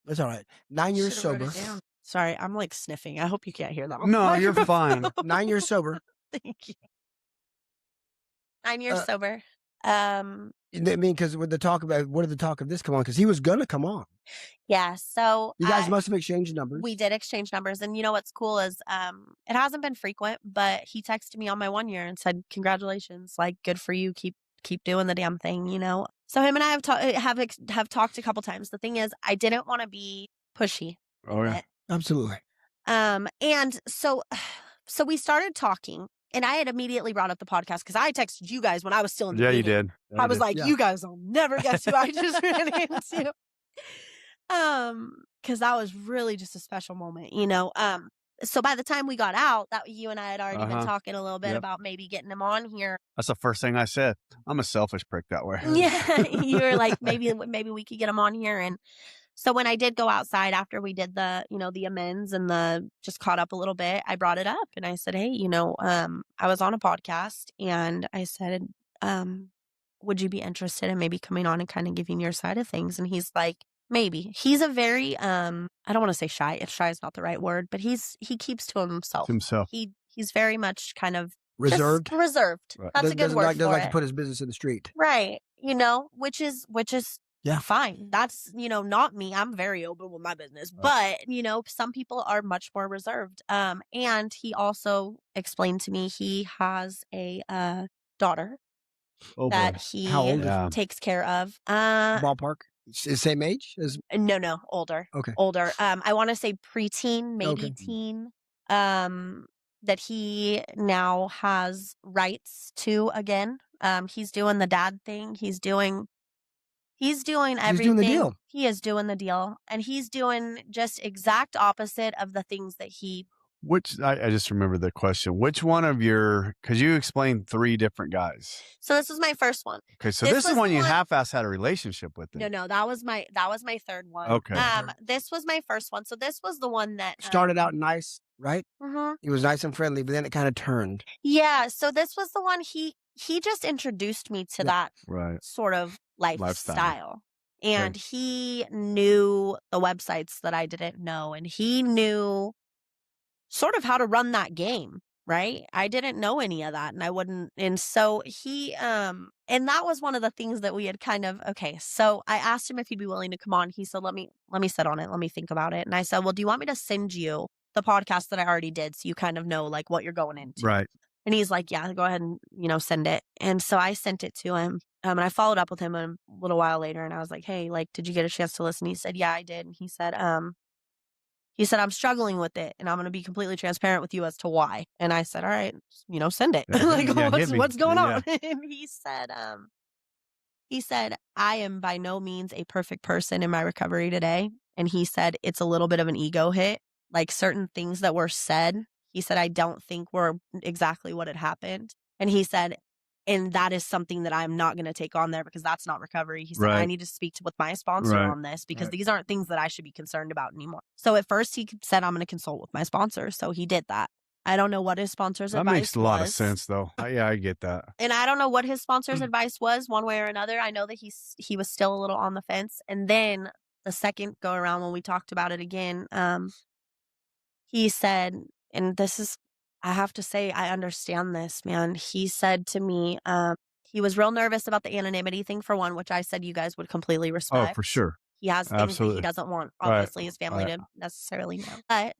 That's all right. 9 years Should've wrote sober. it down. Sorry, I'm like sniffing. I hope you can't hear that. No, you're fine. 9 years sober. Thank you. 9 years sober. I mean, because with the talk about, what did the talk of this come on? Because he was going to come on. Yeah. So You guys must have exchanged numbers. we did exchange numbers, and what's cool is it hasn't been frequent, but he texted me on my 1 year and said, "Congratulations! Like, good for you. Keep doing the damn thing." So him and I have talked a couple times. The thing is, I didn't want to be pushy. Oh yeah. Absolutely. And so we started talking. And I had immediately brought up the podcast because I texted you guys when I was still in the Yeah, you meeting. did. I was like, Yeah. you guys will never guess who I just ran into. Because that was really just a special moment, So by the time we got out, that you and I had already been talking a little bit about maybe getting him on here. That's the first thing I said. I'm a selfish prick that way. Yeah, you were like, maybe we could get him on here. And so when I did go outside after we did the, the amends and the just caught up a little bit, I brought it up and I said, hey, I was on a podcast and I said, would you be interested in maybe coming on and kind of giving your side of things? And he's like, maybe. He's a very, I don't want to say shy. If shy is not the right word, but he keeps to himself. He's very much kind of Reserved. Reserved. Right. That's a good word Doesn't for like it. to put his business in the street. Right. Which is Yeah. fine. That's, not me. I'm very open with my business. But, some people are much more reserved. And he also explained to me he has a daughter that he How old is Yeah. takes care of. Ballpark? Same age as? No, older. Okay. Older. I want to say preteen, maybe Okay. teen. That he now has rights to again. He's doing the dad thing. He's doing everything. doing the deal. He is doing the deal. And he's doing just exact opposite of the things that he. I just remember the question. Which one of because you explained 3 different guys. So this was my first one. Okay, so This this is was one the you one- half-ass had a relationship with. No, that was my third one. Okay. This was my first one. So this was the one that Started out nice, right? Mhm. He was nice and friendly, but then it kind of turned. Yeah. So this was the one he just introduced me to that Right. sort of lifestyle. Lifestyle. And he knew the websites that I didn't know. And he knew sort of how to run that game, right? I didn't know any of that and I wouldn't. And so he, and that was one of the things that we had kind of, okay. So I asked him if he'd be willing to come on. He said, let me sit on it. Let me think about it. And I said, well, do you want me to send you the podcast that I already did? So you kind of know like what you're going into. Right. And he's like, yeah, go ahead and, send it. And so I sent it to him. And I followed up with him a little while later and I was like, hey, like, did you get a chance to listen? He said, yeah, I did. And he said, He said, I'm struggling with it, and I'm going to be completely transparent with you as to why. And I said, all right, send it. Like, what's going on? And he said, I am by no means a perfect person in my recovery today. And he said, it's a little bit of an ego hit. Like certain things that were said, he said, I don't think were exactly what had happened. And he said, and that is something that I'm not going to take on there because that's not recovery. He said, I need to speak with my sponsor on this because these aren't things that I should be concerned about anymore. So at first he said, I'm going to consult with my sponsor. So he did that. I don't know what his sponsor's advice was. That makes a lot of sense, though. Yeah, I get that. And I don't know what his sponsor's advice was one way or another. I know that he was still a little on the fence. And then the second go around when we talked about it again, he said, and this is, I have to say, I understand this, man. He said to me, he was real nervous about the anonymity thing for one, which I said you guys would completely respect. Oh, for sure. He has things that he doesn't want, obviously, his family to necessarily know. But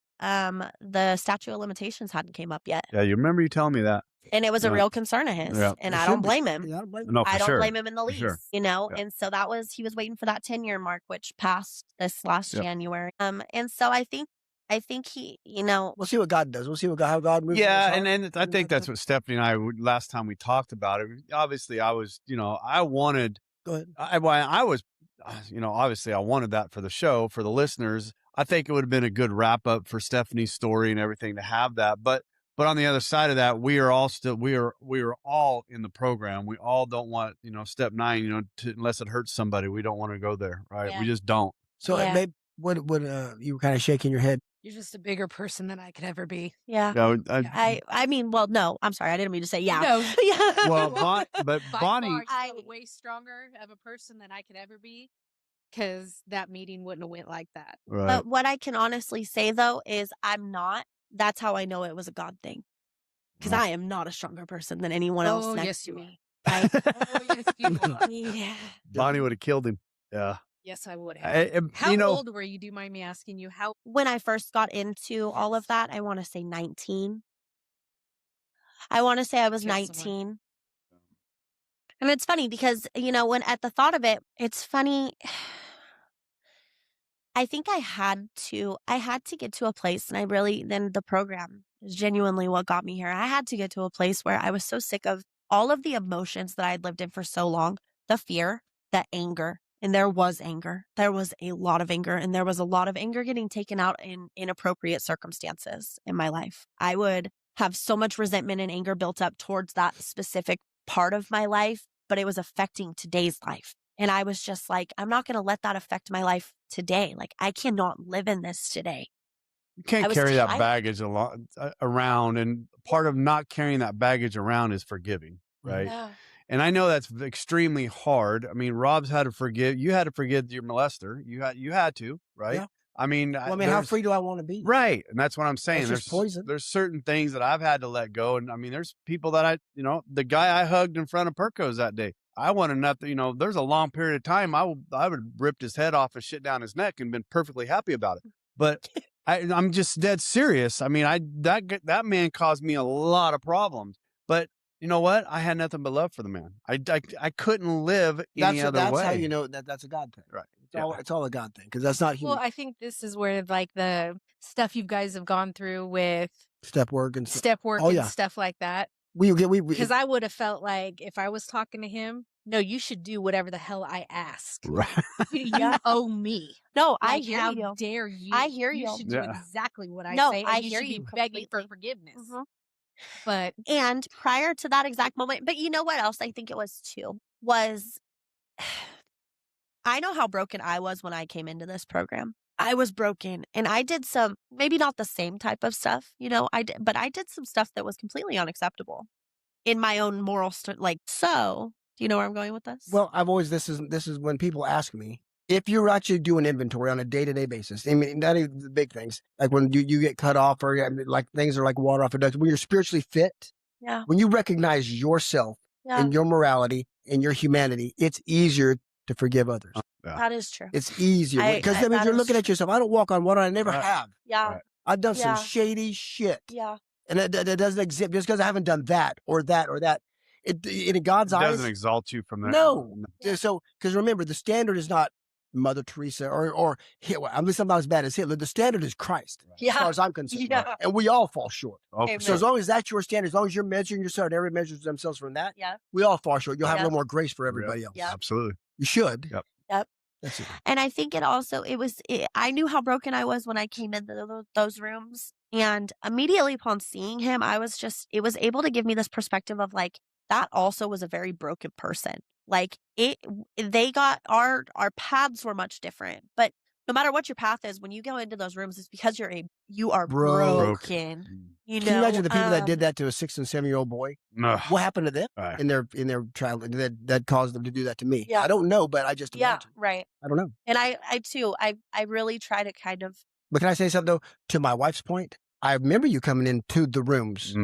the statute of limitations hadn't came up yet. Yeah, you remember you telling me that. And it was a real concern of his. Yeah. And I don't blame him. Yeah, I don't blame him in the least, And so he was waiting for that 10-year mark, which passed this last January. And so I think he, we'll see what God does. We'll see how God moves. Yeah. And I think that's what Stephanie and I, last time we talked about it, obviously I was, I wanted, go ahead. I was, obviously I wanted that for the show, for the listeners. I think it would have been a good wrap up for Stephanie's story and everything to have that. But on the other side of that, we are all in the program. We all don't want, step 9, unless it hurts somebody, we don't want to go there. Right. Yeah. We just don't. So what you were kind of shaking your head. You're just a bigger person than I could ever be. Yeah. No, I mean, well, no, I'm sorry. I didn't mean to say yeah. No. Yeah. Well, but Bonnie, I'm way stronger of a person than I could ever be. Because that meeting wouldn't have went like that. Right. But what I can honestly say, though, is I'm not. That's how I know it was a God thing. Because I am not a stronger person than anyone else next to me. Oh, yes, you are. Yeah. Bonnie would have killed him. Yeah. Yes, I would have. How old were you? Do you mind me asking you? When I first got into all of that, I want to say 19. I want to say I was 19. And it's funny because, when at the thought of it, it's funny. I think I had to get to a place, and then the program is genuinely what got me here. I had to get to a place where I was so sick of all of the emotions that I had lived in for so long, the fear, the anger, and there was anger. There was a lot of anger, and there was a lot of anger getting taken out in inappropriate circumstances in my life. I would have so much resentment and anger built up towards that specific part of my life, but it was affecting today's life. And I was just like, I'm not going to let that affect my life today. Like, I cannot live in this today. You can't carry that baggage around. And part of not carrying that baggage around is forgiving, right? Yeah. And I know that's extremely hard. I mean, Rob's had to forgive. You had to forgive your molester. You had to, right? Yeah. I mean, how free do I want to be? Right. And that's what I'm saying. There's poison. There's certain things that I've had to let go. And I mean, there's people that the guy I hugged in front of Perco's that day, I wanted nothing, there's a long period of time I would have ripped his head off and shit down his neck and been perfectly happy about it. But I'm just dead serious. I mean, that man caused me a lot of problems. But you know what? I had nothing but love for the man. I couldn't live any other way. That's how you know that's a God thing. Right. It's all a God thing because that's not human. Well, I think this is where like the stuff you guys have gone through with step work and stuff like that. Because I would have felt like if I was talking to him, no, you should do whatever the hell I ask. Right. You owe me. No, I hear how you. How dare you? I hear you. You should do exactly what I say. I hear you. Should be begging for forgiveness. Mm-hmm. And prior to that exact moment, but you know what else I think it was too, was I know how broken I was when I came into this program. I was broken and I did some, maybe not the same type of stuff, but I did some stuff that was completely unacceptable in my own moral, so do you know where I'm going with this? Well, this is when people ask me, if you're actually doing inventory on a day-to-day basis, I mean, not even the big things, like when you get cut off or like things are like water off a duck, when you're spiritually fit, when you recognize yourself and your morality and your humanity, it's easier to forgive others. Yeah. That is true. It's easier because that means you're looking at yourself. I don't walk on water. I never have. Yeah. Right. I've done some shady shit. Yeah. And it doesn't exist just because I haven't done that or that or that. In God's eyes, it doesn't exalt you from that. No. So, because remember, the standard is not Mother Teresa or Hitler. I mean, something not as bad as Hitler. The standard is Christ, as far as I'm concerned. Yeah. And we all fall short. Oh, So as long as that's your standard, as long as you're measuring yourself, and everybody measures themselves from that, we all fall short. You'll have a little more grace for everybody else. Absolutely. You should. Yep. That's it. And I think I knew how broken I was when I came into those rooms. And immediately upon seeing him, it was able to give me this perspective of like, that also was a very broken person. Like our paths were much different, but no matter what your path is, when you go into those rooms, it's because you are broken. You know, can you imagine the people that did that to a 6 and 7-year-old boy? What happened to them in their childhood that caused them to do that to me? I don't know, but I just imagine. Right. I don't know. And I too, I really try to kind of. But can I say something though? To my wife's point, I remember you coming into the rooms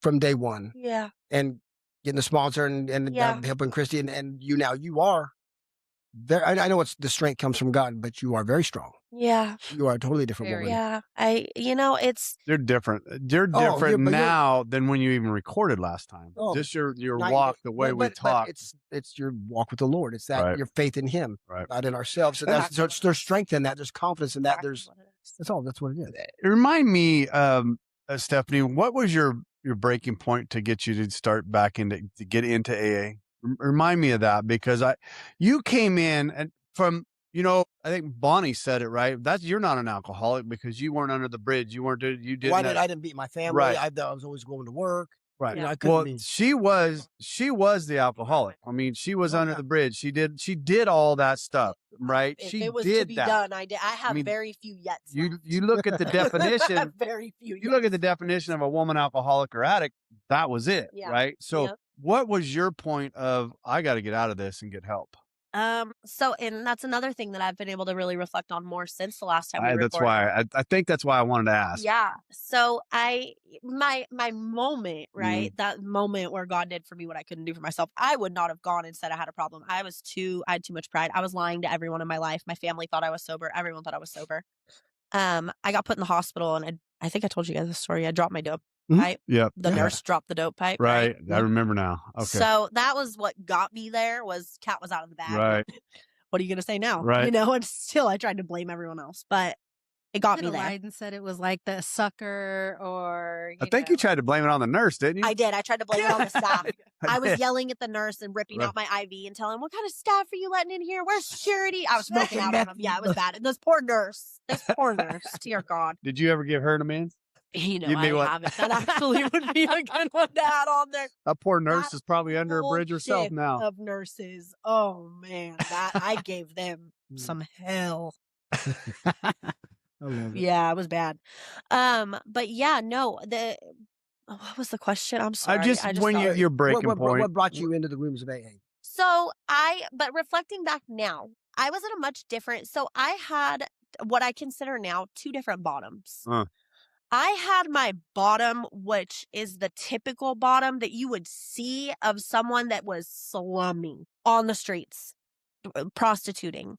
from day one. Yeah. And getting the sponsor and helping Christy and you are there. I know the strength comes from God, but you are very strong. Yeah. You are a totally different woman. Yeah. You're different. You're different now than when you even recorded last time. Just your walk, the way we talk. It's your walk with the Lord. It's that your faith in Him, not in ourselves. So there's strength in that. There's confidence in that. That's what it is. Remind me, Stephanie, what was your breaking point to get you to start back to get into AA? Remind me of that, because you came in and from, I think Bonnie said it right. You're not an alcoholic because you weren't under the bridge. I didn't beat my family. Right. I was always going to work. Right. Yeah. She was the alcoholic. I mean, she was under the bridge. She did all that stuff, right? If it was to be done, I did. I have very few yet. You look at the definition. Very few. You look at the definition of a woman alcoholic or addict. That was it, right? So, what was your point of I got to get out of this and get help? And that's another thing that I've been able to really reflect on more since the last time we recorded. That's why I think that's why I wanted to ask. Yeah. So my moment, right? That moment where God did for me what I couldn't do for myself. I would not have gone and said I had a problem. I had too much pride. I was lying to everyone in my life. My family thought I was sober. Everyone thought I was sober. I got put in the hospital and I think I told you guys the story. I dropped my dope pipe. Yeah. The nurse dropped the dope pipe. Right. I remember now. Okay. So that was what got me there. Was cat was out of the bag. Right. What are you going to say now? Right. And still I tried to blame everyone else, but it got me there. Lied and said it was like the sucker or. I think you tried to blame it on the nurse, didn't you? I did. I tried to blame it on the staff. I was yelling at the nurse and ripping out my IV and telling him, "What kind of staff are you letting in here? Where's security?" I was smoking out on him. Yeah, it was bad. And this poor nurse. Dear God. Did you ever give her an amends? I haven't. That actually would be a good one to add on there. That poor nurse is probably under a bridge herself now. Of nurses. Oh man, I gave them some hell. Yeah, it was bad. But yeah, no. What was the question? I'm sorry. Your breaking point. What brought you into the rooms of AA? So but reflecting back now, I was at a much different. So I had what I consider now 2 different bottoms. I had my bottom, which is the typical bottom that you would see of someone that was slumming on the streets, prostituting.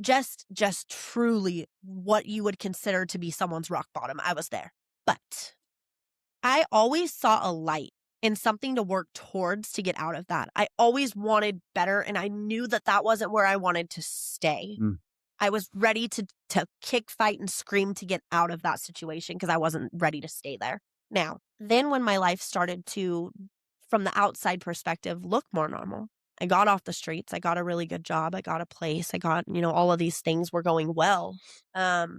Just truly what you would consider to be someone's rock bottom. I was there. But I always saw a light and something to work towards to get out of that. I always wanted better, and I knew that wasn't where I wanted to stay. I was ready to kick, fight, and scream to get out of that situation because I wasn't ready to stay there. Now, then when my life started to, from the outside perspective, look more normal, I got off the streets. I got a really good job. I got a place. I got, all of these things were going well. That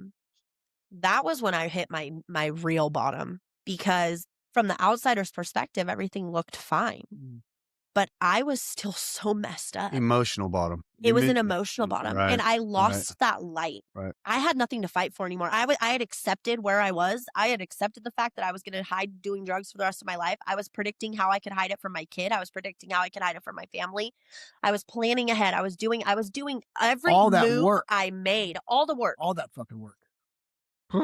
was when I hit my real bottom, because from the outsider's perspective, everything looked fine. But I was still so messed up. Emotional bottom. It was an emotional bottom. Right, and I lost that light. Right. I had nothing to fight for anymore. I had accepted where I was. I had accepted the fact that I was going to hide doing drugs for the rest of my life. I was predicting how I could hide it from my kid. I was predicting how I could hide it from my family. I was planning ahead. I was doing every move I made. All the work. All that fucking work.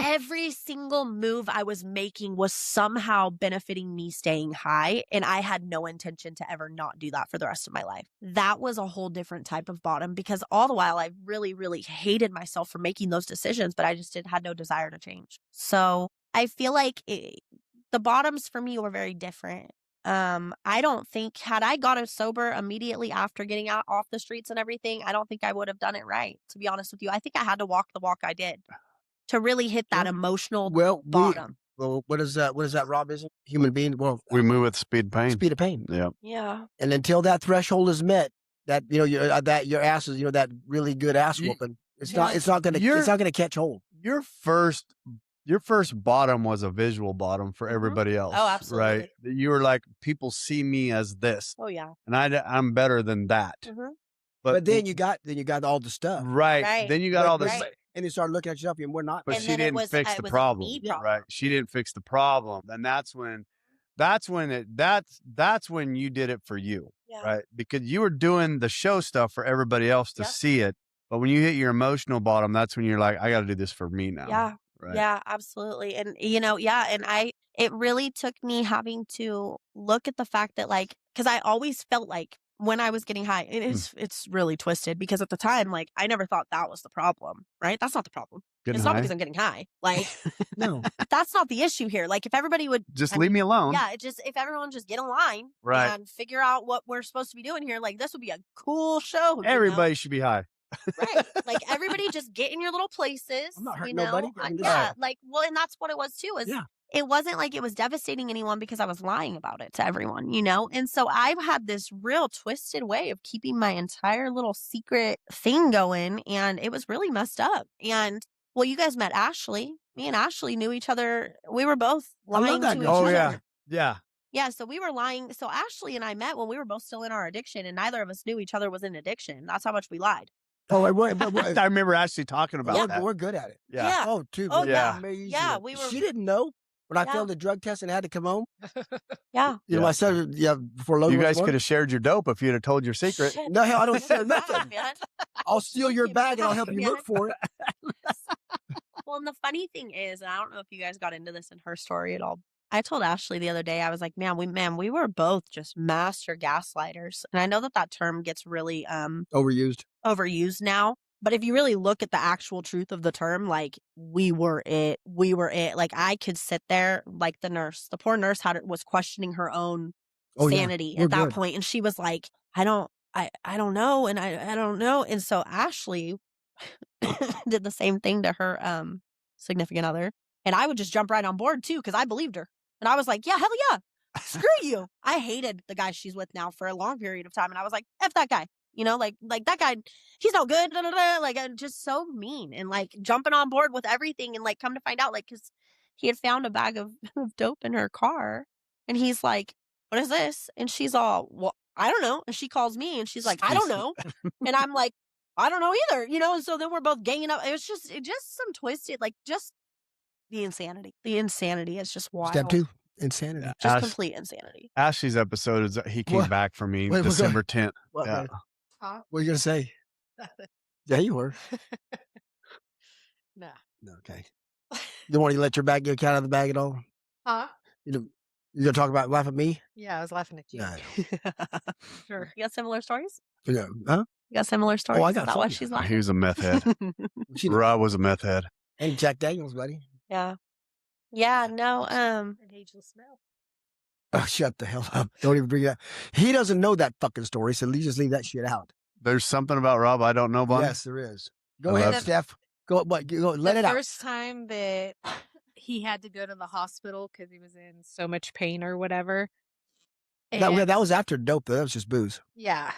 Every single move I was making was somehow benefiting me staying high, and I had no intention to ever not do that for the rest of my life. That was a whole different type of bottom, because all the while I really, really hated myself for making those decisions, but I just had no desire to change. So I feel like the bottoms for me were very different. I don't think had I gotten sober immediately after getting out off the streets and everything, I don't think I would have done it right, to be honest with you. I think I had to walk the walk I did to really hit that emotional bottom. Well, what is that? What is that, Rob? Is it human being? Well, we move with speed of pain. Speed of pain. Yeah. Yeah. And until that threshold is met, that that your ass is that really good ass whooping. It's not gonna catch hold. Your first bottom was a visual bottom for everybody else. Oh, absolutely. Right. You were like, people see me as this. Oh yeah. And I'm better than that. But then you got all the stuff. Right. Then you got all this. Right. And you start looking at yourself and we're not. But she didn't fix the problem. Right. She didn't fix the problem. And that's when you did it for you. Yeah. Right. Because you were doing the show stuff for everybody else to see it. But when you hit your emotional bottom, that's when you're like, I got to do this for me now. Yeah. Right. Yeah, absolutely. And and it really took me having to look at the fact that because I always felt like when I was getting high, it's really twisted because at the time, I never thought that was the problem, right? That's not the problem. It's not because I'm getting high. No, that's not the issue here. If everybody would just leave me alone. Yeah. If everyone just get in line and figure out what we're supposed to be doing here, this would be a cool show. Everybody should be high. Right. Everybody just get in your little places. I'm not hurting nobody. And that's what it was too. It wasn't like it was devastating anyone because I was lying about it to everyone, And so I've had this real twisted way of keeping my entire little secret thing going. And it was really messed up. And you guys met Ashley. Me and Ashley knew each other. We were both lying to each other. Yeah. Yeah. Yeah, so we were lying. So Ashley and I met when we were both still in our addiction, and neither of us knew each other was in addiction. That's how much we lied. Oh, I remember Ashley talking about that. We're good at it. Yeah. Oh, too. Oh, yeah. Amazing. Yeah, we were. She didn't know when I failed the drug test and had to come home. Yeah. I said, before Logan. You guys could have shared your dope if you'd have told your secret. Shit. No, hell, I don't share nothing. Man. I'll steal your bag and I'll help you look for it. Well, and the funny thing is, and I don't know if you guys got into this in her story at all. I told Ashley the other day, I was like, we were both just master gaslighters. And I know that term gets really overused now. But if you really look at the actual truth of the term, we were it. I could sit there like the nurse. The poor nurse was questioning her own sanity at that point. And she was like, I don't know. And I don't know. And so Ashley did the same thing to her significant other. And I would just jump right on board too, because I believed her. And I was like, yeah, hell yeah. Screw you. I hated the guy she's with now for a long period of time. And I was like, F that guy. Like that guy, he's no good. Blah, blah, blah. Just so mean and jumping on board with everything. And come to find out, because he had found a bag of dope in her car. And he's like, what is this? And she's all, well, I don't know. And she calls me and she's like, I don't know. And I'm like, I don't know either. And so then we're both ganging up. It was just some twisted, just the insanity. The insanity is just wild. Step 2, insanity. Just complete insanity. Ashley's episode is he came back for me December 10th. What, yeah. Huh? What are you going to say? Nothing. Yeah, you were. No. Okay. You don't want to let your bag get out of the bag at all? Huh? You going to talk about laugh at me? Yeah, I was laughing at you. Yeah. Sure. You got similar stories? Yeah. Huh? You got similar stories? Oh, I got Is that why she's laughing? He was a meth head. Rob was a meth head. And Jack Daniels, buddy. Yeah. Yeah, no, An ageless smell. Oh, shut the hell up. Don't even bring it up. He doesn't know that fucking story, so just leave that shit out. There's something about Rob I don't know, Bonnie? Yes, there is. Go ahead, Steph. Go, let it out. The first time that he had to go to the hospital because he was in so much pain or whatever. That was after dope, though. That was just booze. Yeah.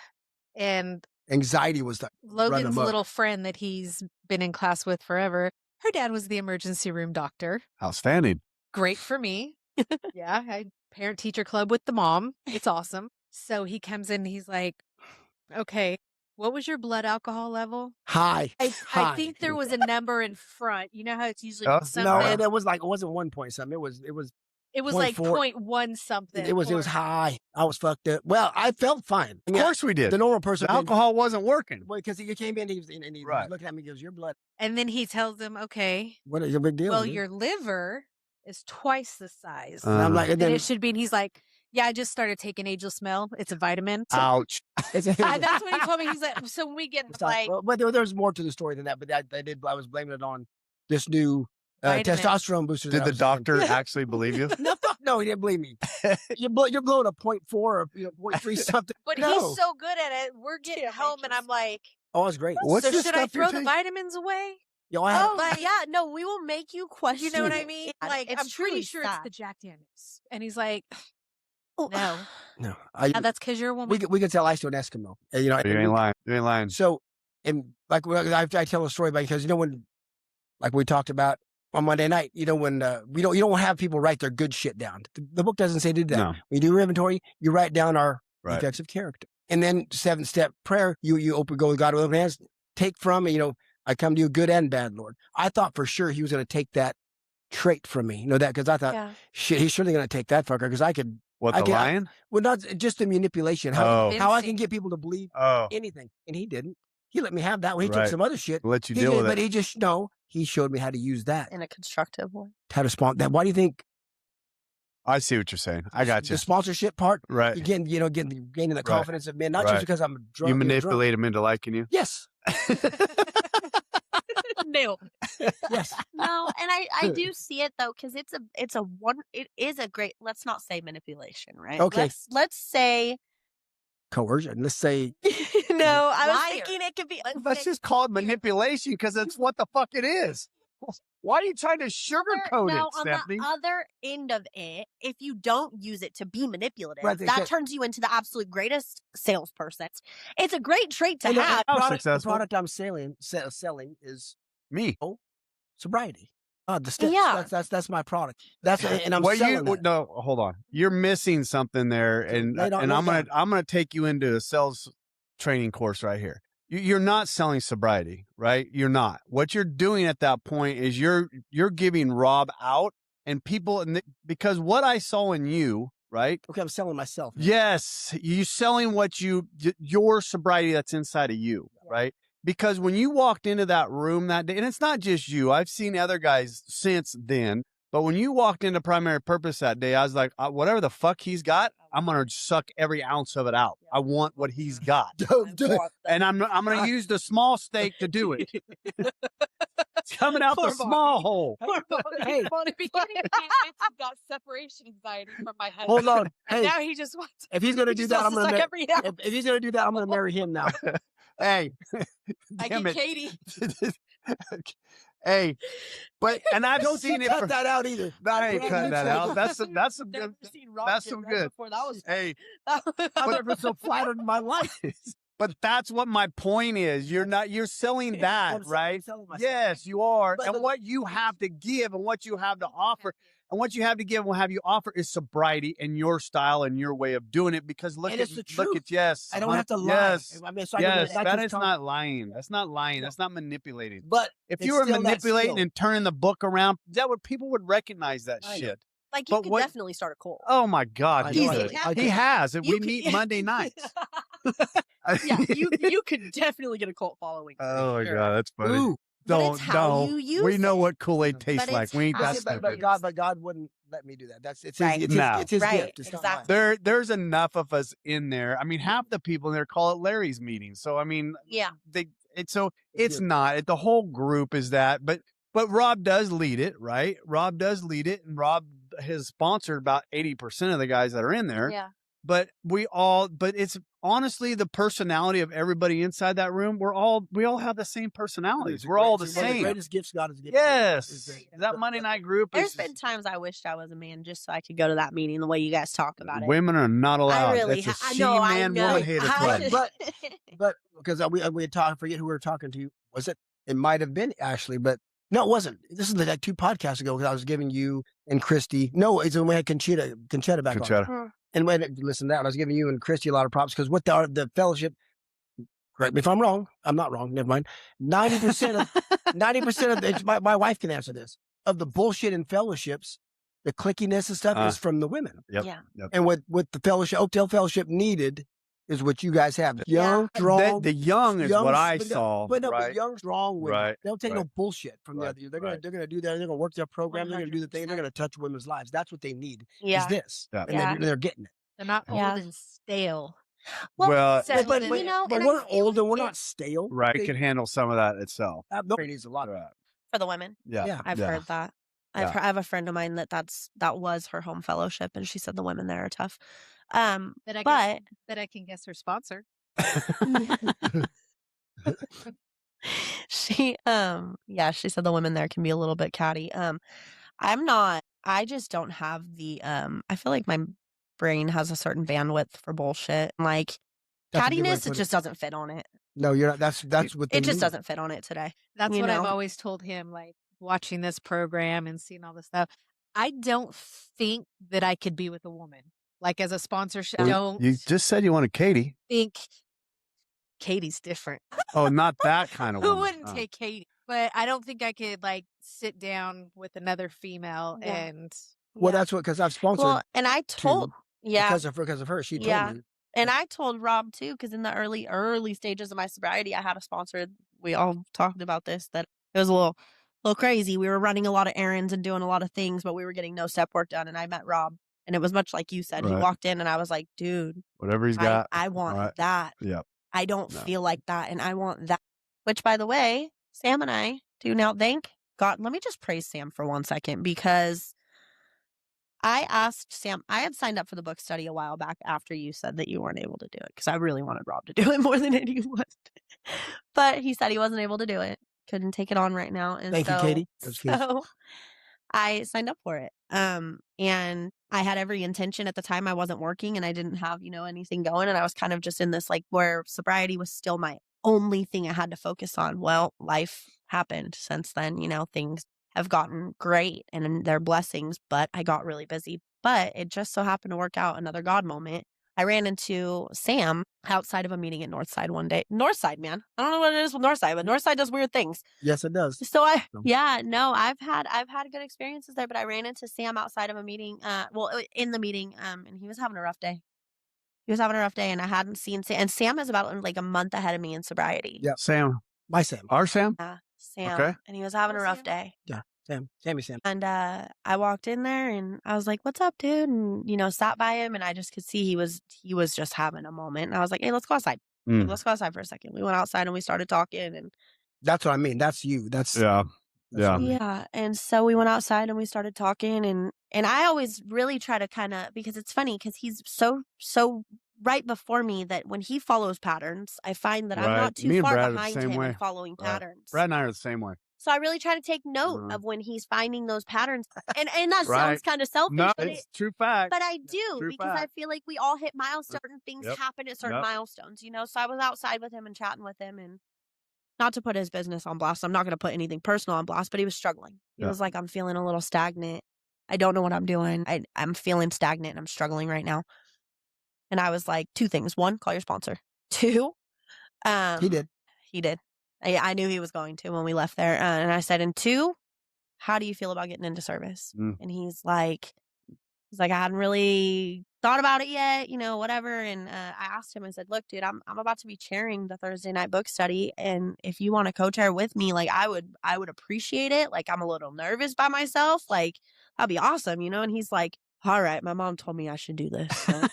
And anxiety was the Logan's little friend that he's been in class with forever. Her dad was the emergency room doctor. Outstanding. Great for me. Yeah. I parent teacher club with the mom. It's awesome. So he comes in and he's like, okay, what was your blood alcohol level? High. I think there was a number in front. You know how it's usually something? No, and it wasn't 1 point something. It was like 0.1 something. It was high. I was fucked up. Well, I felt fine. Of course we did. The normal person. The alcohol wasn't working. Well, because he came in, he was looking at me, he goes, your blood. And then he tells him, okay. What is your big deal? Well, your liver is twice the size. And I'm like, and then it should be. And he's like, yeah, I just started taking Ageless Smell. It's a vitamin. Ouch. That's what he told me. He's like, so when we get in the fight. Well, but there's more to the story than that. But I was blaming it on this new Testosterone boosters. Did the doctor actually believe you? No, fuck no, he didn't believe me. You're blowing a 0.4 or 0.3 something. But no. he's so good at it. We're getting home, and I'm like, oh, it's great. What's so this should I stuff you're throw the taking? vitamins away? Yo, I have, Oh, yeah. No, we will make you question. You know what I mean? Yeah, Like, it's I'm pretty truly sure sad. it's the Jack Daniels. And he's like, Oh, no. no. Yeah, that's because you're a woman. We could tell ice to an Eskimo. You know, You ain't lying. You ain't lying. So, and like I tell a story about, because you know when, like we talked about on Monday night, you know when you don't have people write their good shit down. The book doesn't say to do that. No. When you do your inventory, you write down our Right. defects of character, and then 7-step prayer. You open, go with God with open hands. Take from, you know, I come to you good and bad, Lord. I thought for sure he was going to take that trait from me. You know that, because I thought, shit, he's surely going to take that fucker, because I could. What, the lion? Well, not just the manipulation. How I can get people to believe anything, and he didn't. He let me have that. He took some other shit. Let you deal with it. But he just he showed me how to use that in a constructive way. How to respond that. Why do you think? I see what you're saying. I got you. The sponsorship part, right? Gaining the confidence of men, not just because I'm drunk. You manipulate them into liking you. Yes. Nailed. Yes. No, and I do see it though, because it is a great. Let's not say manipulation, right? Okay. Let's say coercion. Let's say no. I was thinking it could be. Let's just call it manipulation, because that's what the fuck it is. Why are you trying to sugarcoat it, Stephanie? On the other end of it, if you don't use it to be manipulative, right, that turns you into the absolute greatest salesperson. It's a great trait to have. The product I'm selling is me. Sobriety. The steps. Yeah. That's my product. And I'm selling that. No, hold on. You're missing something there, and I'm gonna take you into a sales training course right here. You're not selling sobriety, right? You're not. What you're doing at that point is you're giving Rob out, and people, because what I saw in you, right? Okay, I'm selling myself. Yes, you selling your sobriety that's inside of you, right? Because when you walked into that room that day, and it's not just you, I've seen other guys since then, but when you walked into Primary Purpose that day, I was like, whatever the fuck he's got, I'm going to suck every ounce of it out. I want what he's got. And I'm going to use the small steak to do it. It's coming out the small hole. Hey, beginning got separation anxiety from my husband. Hold on. Hey, now he just wants. If he's going to do that, I'm going to if he's going to do that, I'm going to marry him now. Hey, I get Katie. Hey, and I've don't seen it. Cut that out either. I ain't cutting that out. That's some good. That's some good. Hey, I've never been so flattered in my life. But that's what my point is. You're selling that, right? Yes, you are. And what you have to give and what you have to offer. And what you have to give and what have you offer is sobriety and your style and your way of doing it. Because look at yes. I don't have to lie. Yes, I mean, that is not lying. That's not lying. That's not manipulating. But if you were manipulating and turning the book around, people would recognize that shit. Like you could definitely start a cult. Oh my God, he has. We meet Monday nights. Yeah, you could definitely get a cult following. Oh my God, that's funny. Ooh. Don't. We know what Kool-Aid tastes like. We ain't that stupid. But God wouldn't let me do that. It's his gift. It's exactly. There's enough of us in there. I mean, half the people in there call it Larry's meeting. So I mean, it's not. The whole group is that. But Rob does lead it, right? Rob does lead it, and Rob has sponsored about 80% of the guys that are in there. Yeah. But it's honestly the personality of everybody inside that room. We all have the same personalities. We're all the same. The greatest gifts God has given. Yes. That Monday night group. There's been times I wished I was a man just so I could go to that meeting the way you guys talk about it. Women are not allowed. I really It's a she-man woman hater club. But because we had talked, I forget who we were talking to. Was it? It might have been Ashley, but no, it wasn't. This is like 2 podcasts ago because I was giving you and Christy. No, it's when we had Conchetta back on. And when listen to that, I was giving you and Christy a lot of props because what the fellowship. Correct me if I'm wrong. I'm not wrong. Never mind. 90% of my wife can answer this. Of the bullshit in fellowships, the clickiness and stuff is from the women. Yep. And what the fellowship, Oakdale Fellowship needed is what you guys have. Young, strong. The young is what I saw. But right? Young, strong women. Right. They don't take no bullshit from the other. They're gonna do that. They're gonna work their program. 100%. They're gonna do the thing. They're gonna touch women's lives. That's what they need. Is this. Yeah. And they're getting it. They're not old and stale. Well, but we're old and we're not stale. Right. It can handle some of that itself. Nobody needs a lot of that. for the women. Yeah. I've heard that. I have a friend of mine that was her home fellowship, and she said the women there are tough. Bet I can guess her sponsor. She she said the women there can be a little bit catty. I just don't have the I feel like my brain has a certain bandwidth for bullshit. Like cattiness, it just doesn't fit on it. No, you're not. That's what it just doesn't fit on it today. That's what I've always told him, like watching this program and seeing all this stuff. I don't think that I could be with a woman. Like as a sponsorship, You just said you wanted Katie. Think Katie's different. Oh, not that kind of Who woman. wouldn't take Katie? But I don't think I could like sit down with another female and. Well, that's what, because I've sponsored. Well, and I told, because of her, she told me. And I told Rob too, because in the early stages of my sobriety, I had a sponsor. We all talked about this, that it was a little crazy. We were running a lot of errands and doing a lot of things, but we were getting no step work done. And I met Rob, and it was much like you said. He walked in, and I was like, dude, whatever he's got, I want that. Yeah. I don't feel like that, and I want that. Which, by the way, Sam and I do now thank God. Let me just praise Sam for 1 second, because I asked Sam, I had signed up for the book study a while back after you said that you weren't able to do it, because I really wanted Rob to do it more than anyone. But he said he wasn't able to do it. Couldn't take it on right now. And Thank you, Katie. So I signed up for it. And I had every intention at the time. I wasn't working, and I didn't have, anything going. And I was kind of just in this, like, where sobriety was still my only thing I had to focus on. Well, life happened since then. Things have gotten great and they're blessings, but I got really busy. But it just so happened to work out, another God moment. I ran into Sam outside of a meeting at Northside one day. Northside, man. I don't know what it is with Northside, but Northside does weird things. Yes, it does. So I've had good experiences there, but I ran into Sam outside of a meeting, in the meeting, and he was having a rough day. And I hadn't seen Sam. And Sam is about like a month ahead of me in sobriety. Yeah. Sam. My Sam. Our Sam? Yeah, Sam. Okay. And he was having a rough day. Yeah. Sammy Sam. And I walked in there, and I was like, "What's up, dude?" And sat by him, and I just could see he was just having a moment. And I was like, "Hey, let's go outside. Like, let's go outside for a second." We went outside and we started talking, and that's what I mean. That's you. That's yeah. And so we went outside and we started talking, and I always really try to kind of, because it's funny, because he's so right before me that when he follows patterns, I find that I'm not too far behind him in following patterns. Brad and I are the same way. So I really try to take note of when he's finding those patterns. And that sounds kind of selfish. No, but it's true fact. But I do, because I feel like we all hit milestones. Certain things happen at certain milestones, So I was outside with him and chatting with him, and not to put his business on blast. I'm not going to put anything personal on blast, but he was struggling. He was like, I'm feeling a little stagnant. I don't know what I'm doing. I'm feeling stagnant and I'm struggling right now. And I was like, 2 things. 1, call your sponsor. 2, he did. I knew he was going to when we left there. And I said, and 2, how do you feel about getting into service? And he's like, I hadn't really thought about it yet, whatever. And I asked him, I said, look, dude, I'm about to be chairing the Thursday night book study. And if you want to co-chair with me, like I would appreciate it. Like, I'm a little nervous by myself. Like, that'd be awesome, And he's like, all right, my mom told me I should do this. So.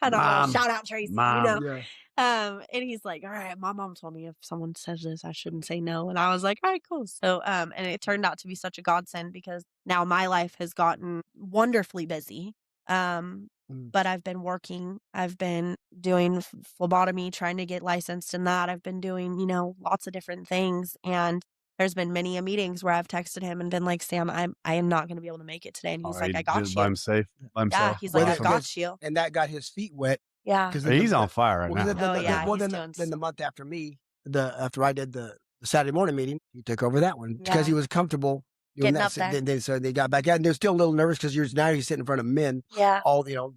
Shout out Tracy, Mom. Yeah. And he's like, all right, my mom told me if someone says this, I shouldn't say no. And I was like, all right, cool. So, and it turned out to be such a godsend, because now my life has gotten wonderfully busy. But I've been working, I've been doing phlebotomy, trying to get licensed in that. I've been doing, lots of different things. And there's been many meetings where I've texted him and been like, Sam, I am not going to be able to make it today. And he's like, I got you. By himself. Yeah, he's like, I got you. And that got his feet wet. Yeah. He's on fire right now. Then the month after me, after I did the Saturday morning meeting, he took over that one because he was comfortable doing getting that. Up there. So they got back out, and they're still a little nervous because now he's sitting in front of men. Yeah.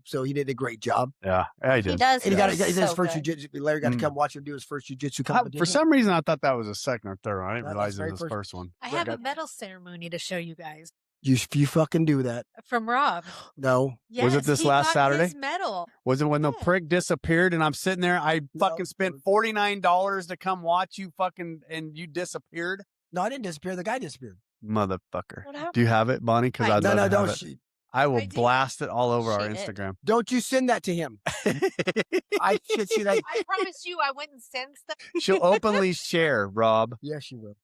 So he did a great job. Yeah, he did. He does. And he did his so first good. jiu-jitsu. Larry got to come watch him do his first jiu-jitsu competition. For some reason, I thought that was a second or third one. I didn't realize it was his first. first one. I have a medal ceremony to show you guys You fucking do that. from Rob. No. Yes, Was it this he last got Saturday? His medal. Was it when the prick disappeared and I'm sitting there? I fucking spent $49 to come watch you fucking, and you disappeared? No, I didn't disappear. The guy disappeared. Motherfucker. What happened? Do you have it, Bonnie? Because I'd love to have it. I will I did. blast it all over our She did. Instagram. Don't you send that to him. I should see that. I promise you, I wouldn't send stuff. She'll openly share, Rob. Yes, you will.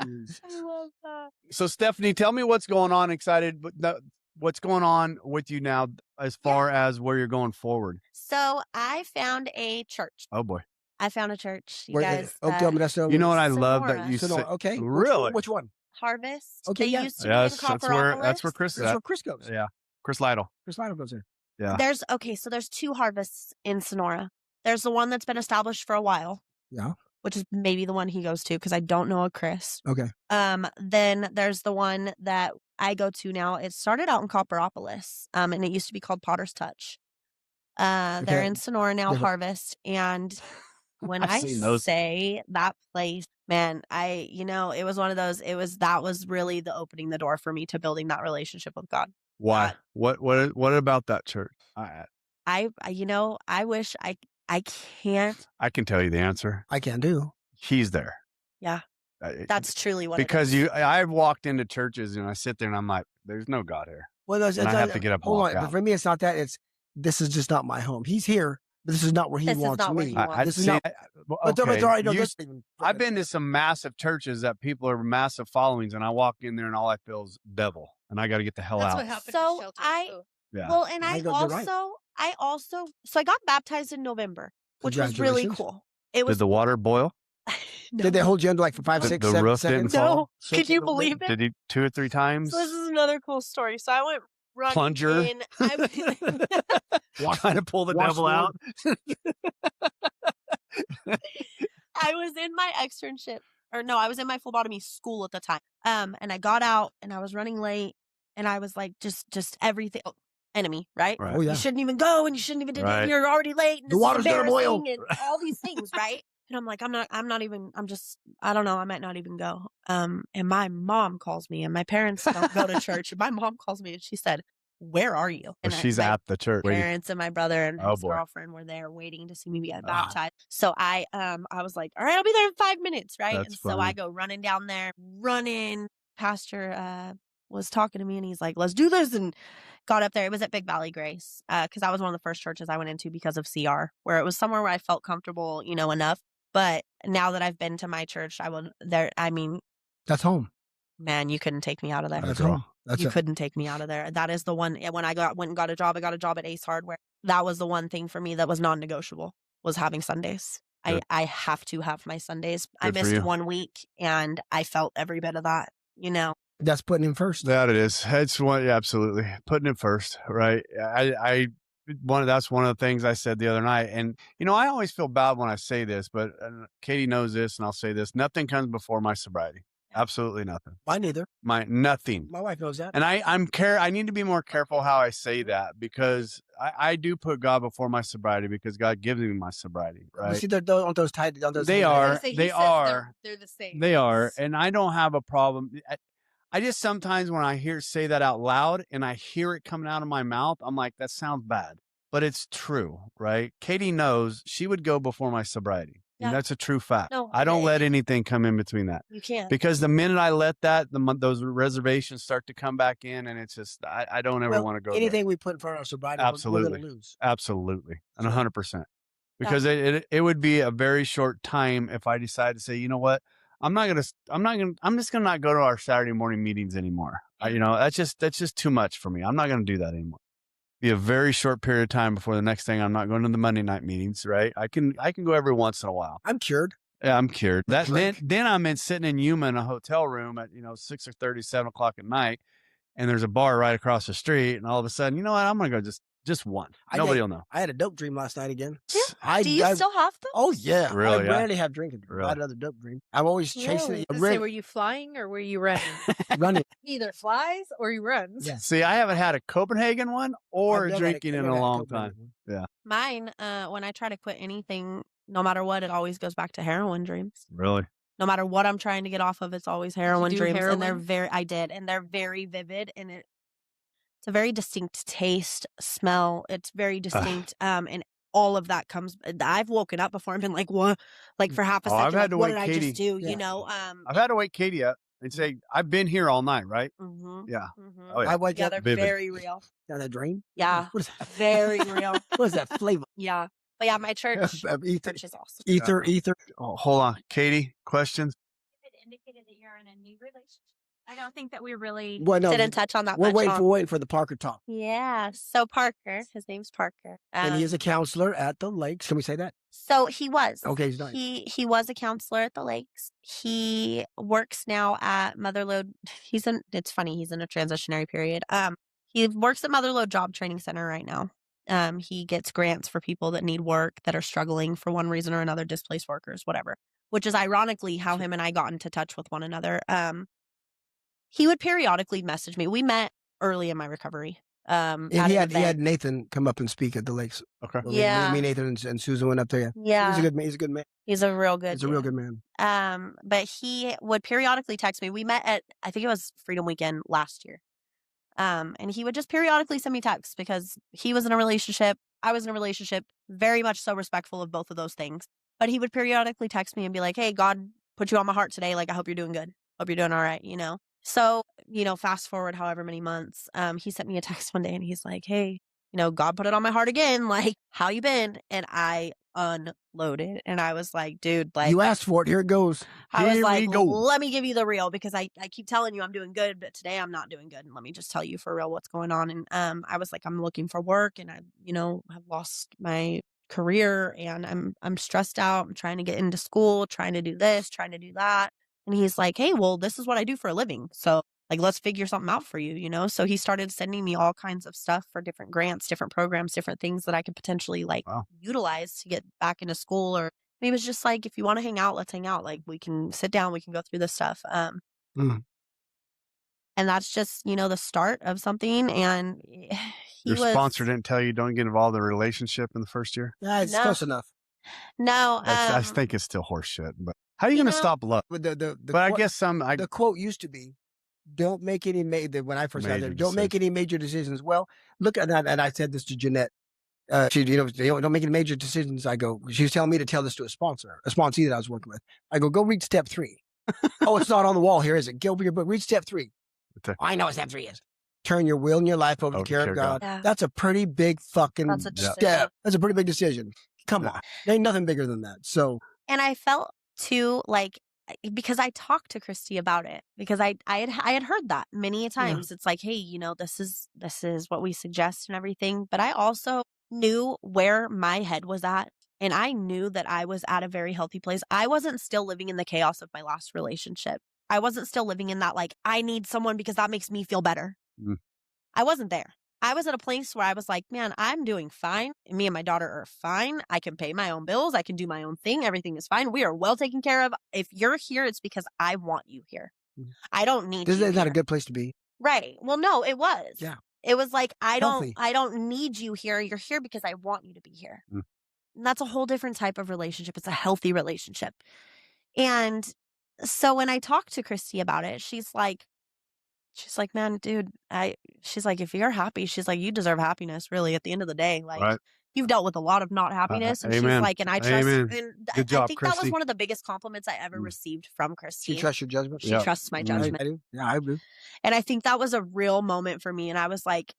Jeez. I love that. So Stephanie, tell me what's going on. Excited, but what's going on with you now as far as where you're going forward? So I found a church. Oh boy. I found a church. You Wait, guys. Oakdale, Modesto. You know what I love that Sonora. you Sonora, say. okay. Really? Which one? Harvest. Okay, They yeah. used to Yeah, be in that's where Chris is That's at. where Chris goes. Yeah, Chris Lytle. Chris Lytle goes there. Yeah. There's two harvests in Sonora. There's the one that's been established for a while. Yeah. Which is maybe the one he goes to because I don't know a Chris. Okay. Then there's the one that I go to now. It started out in Copperopolis, and it used to be called Potter's Touch. They're in Sonora now, Harvest, and when I've I seen those. say that place, man, it was one of those. That was really the opening the door for me to building that relationship with God. Why? What about that church? I wish I can't. I can tell you the answer. I can do. He's there. Yeah. That's truly what because it is. I've walked into churches and I sit there and I'm like, there's no God here. Well, And I have to get up and hold walk on. out. But for me, it's not that. It's this is just not my home. He's here, but this is not where he This is wants not where me. he wants. This is not. But all right, no, that's even- I've been to some massive churches that people are massive followings, and I walk in there and all I feel is devil, and I got to get the hell That's out. what happened So to shelter, too. Yeah. Well, and I I go- you're right. also I got baptized in November, which was really Congratulations. cool. It was Did the water boil? no. Did they hold you under like for 5, The- 6, the 7 roof seconds? didn't fall? No, So could you it- believe it? Did he 2 or 3 times? So this is another cool story. So I went running Plunger? in. I Trying to pull the Wash devil the out. was in my externship, or no, I was in my phlebotomy school at the time. And I got out and I was running late, and I was like, just everything. Oh, enemy, right? Right. Oh yeah. You shouldn't even go, and you shouldn't even do it. Right. And you're already late. And The this is water's gonna boil. embarrassing and all these things, right? And I'm like, I don't know. I might not even go. And my mom calls me, and my parents don't go to church. And my mom calls me and she said, "Where are you?" And She's my at the church. waiting. parents and my brother and Oh, his boy. girlfriend were there waiting to see me get Ah. baptized. So I was like, all right, I'll be there in 5 minutes, right? That's and so funny. I go running down there, running. Pastor was talking to me, and he's like, let's do this, and got up there. It was at Big Valley Grace, because that was one of the first churches I went into because of CR, where it was somewhere where I felt comfortable, enough. But now that I've been to my church, That's home. man, you couldn't take me out of there. That's girl. home. That's You it. couldn't take me out of there. That is the one. When I went and got a job at Ace Hardware. That was the one thing for me that was non-negotiable, was having Sundays. Good. I have to have my Sundays. I Good for missed you. 1 week, and I felt every bit of that. That's putting him first. That it is. It's one, yeah, absolutely putting it first, right? That's one of the things I said the other night, and I always feel bad when I say this, but Katie knows this, and I'll say this: nothing comes before my sobriety. Absolutely nothing. Mine neither. Nothing. My wife knows that. And I need to be more careful how I say that, because I do put God before my sobriety, because God gives me my sobriety, You right? see, on those tight. On those They tight- are. I was gonna say, he They says are. They're the same. They are, Yes. and I don't have a problem. I just sometimes when I say that out loud and I hear it coming out of my mouth, I'm like, that sounds bad, but it's true, right? Katie knows she would go before my sobriety. Yeah. And that's a true fact. No, I don't let anything come in between that, You can't. because the minute I let that, those reservations start to come back in, and it's just, I don't ever Well, want to go anything we put in front of our sobriety, Absolutely. we're gonna lose. there. Absolutely. And Sure. 100%. Because it would be a very short time if I decide to say, you know what? I'm just gonna not go to our Saturday morning meetings anymore. That's just too much for me. I'm not gonna do that anymore. Be a very short period of time before the next thing. I'm not going to the Monday night meetings, right? I can go every once in a while. I'm cured. Yeah, I'm cured. Drink. Then I'm sitting in Yuma in a hotel room at 6:30, 7 o'clock at night, and there's a bar right across the street, and all of a sudden, you know what? I'm gonna go just one. Nobody will know. I had a dope dream last night again. Do you still have them? Oh yeah. Really, I yeah? rarely have drinking. Really? I had another dope dream. I'm always chasing Really? it. I was gonna say, were you flying or were you running? Running. Either flies or he runs. Yeah. See, I haven't had a Copenhagen one or I've never had drinking I've in never a had long Copenhagen. time. Mine, when I try to quit anything, no matter what, it always goes back to heroin dreams. Really? No matter what I'm trying to get off of, it's always heroin do dreams. And heroin? I did. And they're very vivid. And it's a very distinct taste, smell. It's very distinct. And all of that comes. I've woken up before and been like, what? Like for half a Oh, second, I've had like, to what wake did I Katie. just do? Yeah. You know? I've had to wake Katie up. and say, "I've been here all night," right? Mm-hmm. Yeah. Mm-hmm. Oh yeah. I wake Yeah, up. they're Vivid. very real. Is that a dream? Yeah, What is that? very real. What is that flavor? Yeah, but yeah, my church Ether. is awesome. Ether. Oh, hold on, Katie. Questions? It indicated that you're in a new relationship. I don't think that we really Well, no, Didn't touch on that we're much. waiting for the Parker talk. Yeah, so Parker, his name's Parker, And he is a counselor at the lakes. Can we say that? So he was. Okay, he's not. He was a counselor at the lakes. He works now at Motherlode. It's funny, he's in a transitionary period. He works at Motherlode Job Training Center right now. He gets grants for people that need work, that are struggling for one reason or another, displaced workers, whatever. Which is ironically how him and I got into touch with one another. He would periodically message me. We met early in my recovery. And he had Nathan come up and speak at the lakes. Okay. Well, Yeah. Me, Nathan, and Susan went up there. Yeah. He's a good man. He's a good man. He's a real good He's a real good man. But he would periodically text me. We met at, I think it was Freedom Weekend last year. And he would just periodically send me texts because he was in a relationship. I was in a relationship, very much so respectful of both of those things. But he would periodically text me and be like, "Hey, God put you on my heart today. Like, I hope you're doing good. Hope you're doing all right, you know?" So, fast forward however many months, he sent me a text one day and he's like, "Hey, God put it on my heart again. Like, how you been?" And I unloaded and I was like, dude, like, you asked for it. Here it goes. I was Here like, we go. let me give you the real, because I keep telling you I'm doing good, but today I'm not doing good. And let me just tell you for real what's going on. And I was like, I'm looking for work and I, have lost my career and I'm stressed out. I'm trying to get into school, trying to do this, trying to do that. And he's like, "Hey, well, this is what I do for a living. So like, let's figure something out for you, So he started sending me all kinds of stuff for different grants, different programs, different things that I could potentially utilize to get back into school. Or he was just like, if you want to hang out, let's hang out. Like, we can sit down, we can go through this stuff. And that's just, the start of something. And Your sponsor didn't tell you don't get involved in a relationship in the first year? Yeah, it's close enough. No. I think it's still horse shit. But how are you going to stop love? But I guess the quote used to be, "Don't make any when I first got there, don't make any major decisions." Well, look at that. And I said this to Jeanette. She, don't make any major decisions. I go, she was telling me to tell this to a sponsee that I was working with. I go read step 3. Oh, it's not on the wall here, is it? Go over your book, read step 3. I know what step 3 is. Turn your will and your life over to the care of God. Yeah. That's a pretty big fucking step. That's a pretty big decision. Come on. There ain't nothing bigger than that. So. And I felt too, like, because I talked to Christy about it, because I had heard that many times. It's like, hey, this is what we suggest and everything. But I also knew where my head was at. And I knew that I was at a very healthy place. I wasn't still living in the chaos of my last relationship. I wasn't still living in that, like, I need someone because that makes me feel better. I wasn't there. I was at a place where I was like, man, I'm doing fine. Me and my daughter are fine. I can pay my own bills. I can do my own thing. Everything is fine. We are well taken care of. If you're here, it's because I want you here. I don't need you. This is not a good place to be. Right. Well, no, it was. Yeah. It was like, I Healthy. don't need you here. You're here because I want you to be here. And that's a whole different type of relationship. It's a healthy relationship. And so when I talked to Christy about it, she's like, man, dude, she's like, if you're happy, she's like, you deserve happiness, really, at the end of the day. Like, you've dealt with a lot of not happiness. And she's like, and I trust. And Good job, I think Christy. that was one of the biggest compliments I ever received from Christy. She trusts your judgment? She trusts my judgment. I do. Yeah, I do. And I think that was a real moment for me. And I was like,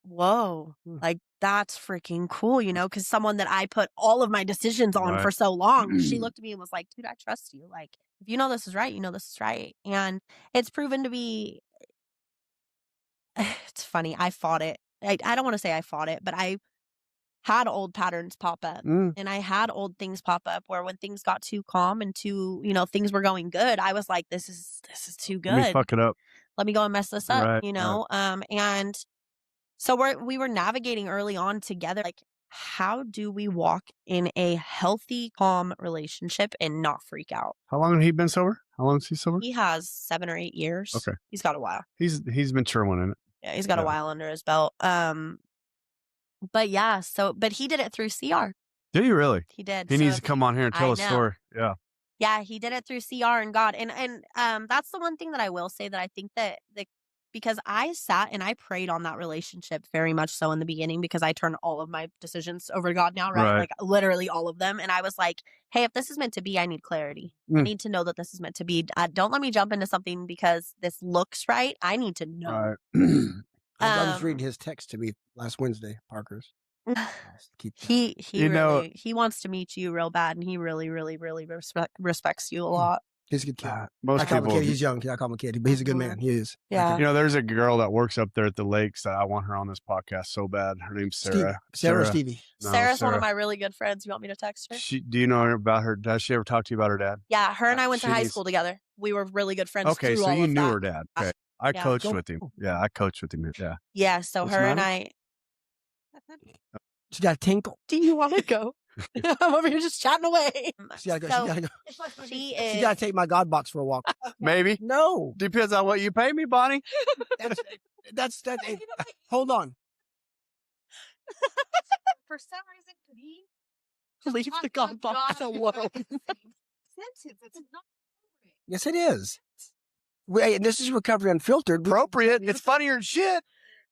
whoa, like, that's freaking cool, because someone that I put all of my decisions on for so long, she looked at me and was like, dude, I trust you. Like, if you know this is right, you know this is right. And it's proven to be, it's funny. I fought it. I don't want to say I fought it, but I had old patterns pop up and I had old things pop up where when things got too calm and too, things were going good, I was like, this is too good. Let me fuck it up. Let me go and mess this up, and so we were navigating early on together. Like, how do we walk in a healthy, calm relationship and not freak out? How long have he been sober? How long is he sober? He has 7 or 8 years. Okay. He's got a while. He's mature one, isn't it? Yeah, he's got a while under his belt. But yeah, but he did it through CR. Did he really? He did. He needs to come on here and tell a story. Yeah. Yeah, he did it through CR and God. And that's the one thing that I will say that I think that because I sat and I prayed on that relationship very much so in the beginning, because I turn all of my decisions over to God now, right? Right. Like literally all of them. And I was like, hey, if this is meant to be, I need clarity. I need to know that this is meant to be. Don't let me jump into something because this looks right. I need to know. Right. I was reading his text to me last Wednesday, Parker's. He You know- really he wants to meet you real bad, and he really, really, really respects you a lot. He's a good kid. Most I call him a people, kid. He's young. I call him a kid, but he's a good man. He is. Yeah. you know, there's a girl that works up there at the lakes that I want her on this podcast so bad. Her name's Sarah. Sarah or Stevie? No, Sarah's one Sarah. of my really good friends. You want me to text her? Do you know about her? Does she ever talk to you about her dad? Yeah, her and I went to she high needs- school together. We were really good friends. Okay, through so all you of knew that. her dad. Okay. I Yeah. coached with him. Yeah, I coached with him. Yeah. Yeah, so What's her the and matter? I. She got a tinkle. Do you want to go? I'm over here just chatting away. She gotta go. So, she gotta go. she is. She gotta take my God box for a walk. Maybe. No, Depends on what you pay me, Bonnie. that's hold on. For some reason, we Leave the God box alone. sentence. It's not Yes, it is. Wait, and this is Recovery Unfiltered. Appropriate. It's funnier than shit.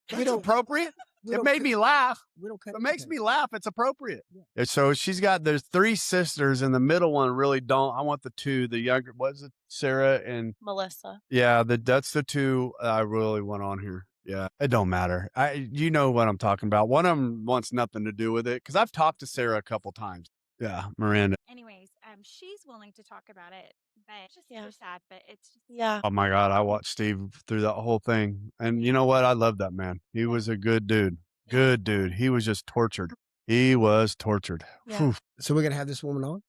It's appropriate. We It don't made cut- me laugh. We don't cut If it makes anything. me laugh, it's appropriate. Yeah, so there's 3 sisters, and the middle one really don't. I want the 2, the younger, what is it? Sarah and Melissa. yeah, that's the 2 I really want on here. Yeah, it don't matter. You know what I'm talking about. One of them wants nothing to do with it because I've talked to Sarah a couple times. Yeah, Miranda. Anyways, she's willing to talk about it, but it's just Yeah. super sad. But it's just Yeah. Oh my God, I watched Steve through that whole thing, and you know what? I love that man. He was a good dude. Good dude. He was just tortured. He was tortured. Yeah. Whew. So we're gonna have this woman on.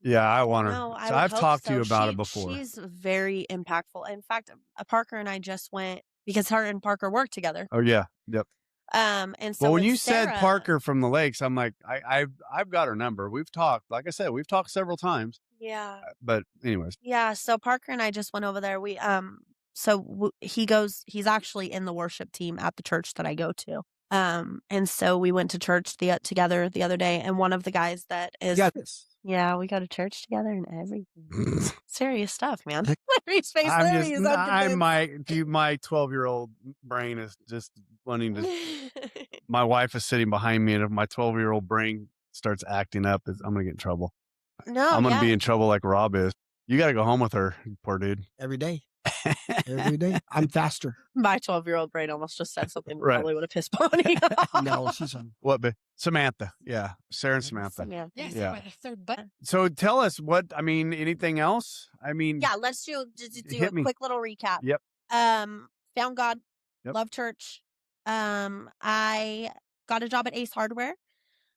Yeah, I want her. No, I So would I've hope talked to so. you about it before. She's very impactful. In fact, Parker and I just went because her and Parker work together. Oh yeah, yep. And so Well, when with you said Sarah- Parker from the Lakes, I'm like, I've got her number. We've talked. Like I said, we've talked several times. Yeah. But anyways, Yeah, so Parker and I just went over there. He's actually in the worship team at the church that I go to. And so we went to church together the other day, and one of the guys that is Yes. yeah, we go to church together and everything. Serious stuff, man. Larry's face. my 12-year-old brain is just wanting to. My wife is sitting behind me, and if my 12-year-old brain starts acting up, I'm gonna get in trouble. No, I'm gonna yeah. be in trouble like Rob is. You got to go home with her, poor dude. Every day. Every day. I'm faster. My 12-year-old brain almost just said something that Right. probably would have pissed Bonnie off. No, she's on. What? Samantha. Yeah, Sarah and Samantha. Samantha. Yes, Yeah. by the third button. So tell us anything else? Yeah, let's do a Hit me. quick little recap. Yep. Found God, Yep. love church. I got a job at Ace Hardware.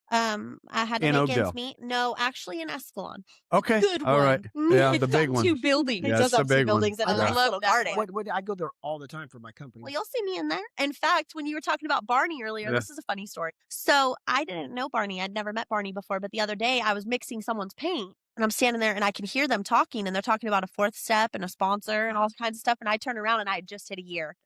I had to In make Oakdale. ends meet. No, actually in Escalon. Okay. Good All right. one. Yeah, It's the big got one. 2 buildings. Yeah, It it's does the have 2 big one. buildings and a I nice love little garden. I go there all the time for my company. Well, you'll see me in there. In fact, when you were talking about Barney earlier, Yeah. this is a funny story. So I didn't know Barney. I'd never met Barney before, but the other day I was mixing someone's paint and I'm standing there and I can hear them talking and they're talking about a 4th step and a sponsor and all kinds of stuff. And I turn around and I had just hit a year.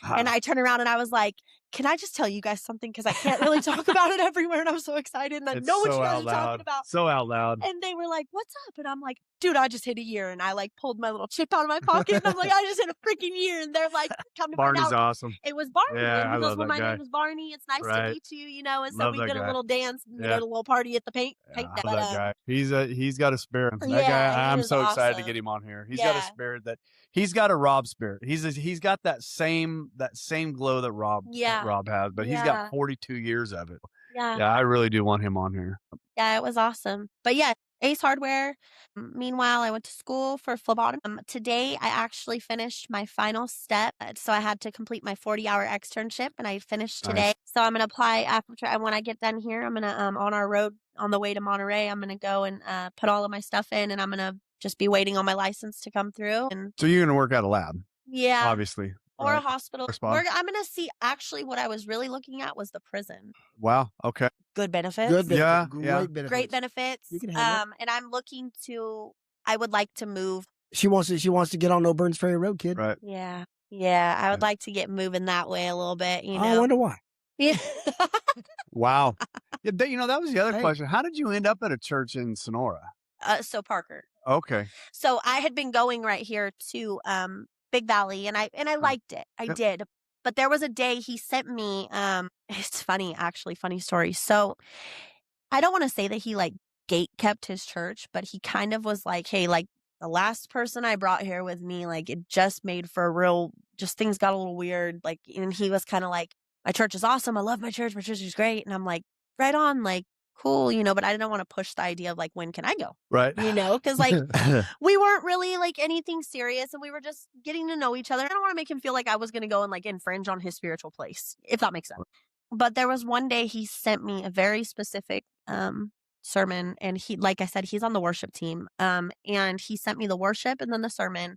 And I turned around and I was like, can I just tell you guys something? Because I can't really talk about it everywhere. And I'm so excited. And I It's know what so you guys out are loud. talking about. So out loud. And they were like, what's up? And I'm like, dude, I just hit a year. And I like pulled my little chip out of my pocket. And I'm like, I just hit a freaking year. And they're like, come to find Barney's out. awesome. It was Barney. Yeah, and I he goes, love well, that my guy. name is Barney. It's nice Right. to meet you, And so Love we that did a guy. little dance, we Yeah. did a little party at the paint Yeah, day. I love that guy. He's got a spirit. That Yeah, guy, he I'm was so excited to awesome. get him on here. He's got a Yeah. spirit he's got a Rob spirit. He's got that same glow that Rob has, but he's got 42 years of it. Yeah. Yeah, I really do want him on here. Yeah, it was awesome. But yeah, Ace Hardware. Meanwhile, I went to school for phlebotomy. Today, I actually finished my final step. So I had to complete my 40-hour externship, and I finished today. Nice. So I'm going to apply when I get done here. I'm going to, on our road on the way to Monterey, I'm going to go and put all of my stuff in, and I'm going to just be waiting on my license to come through. And So you're going to work at a lab, yeah. obviously. Or a right? hospital. Or spa. I'm going to see, actually, what I was really looking at was the prison. Wow. Okay. Good benefits. Good benefits. Yeah, Great yeah. benefits. Great benefits. You can handle And I'm looking to, I would like to move. She wants to get on No Burns Ferry Road, kid. Right. Yeah. Yeah. I would like to get moving that way a little bit, you know. I wonder why. Yeah. Wow. Yeah, that was the other Hey. question. How did you end up at a church in Sonora? So Parker. Okay. So I had been going right here to Big Valley, and I liked it. I Yep. did. But there was a day he sent me, it's funny, actually, funny story. So I don't want to say that he like gate kept his church, but he kind of was like, hey, like the last person I brought here with me, like it just made for a real, just things got a little weird. Like, and he was kind of like, my church is awesome. I love my church. My church is great. And I'm like, right on, like, cool, but I didn't want to push the idea of like, when can I go? Right. Because like we weren't really like anything serious and we were just getting to know each other. I don't want to make him feel like I was going to go and like infringe on his spiritual place, if that makes sense. But there was one day he sent me a very specific sermon, and he, like I said, he's on the worship team. And he sent me the worship and then the sermon.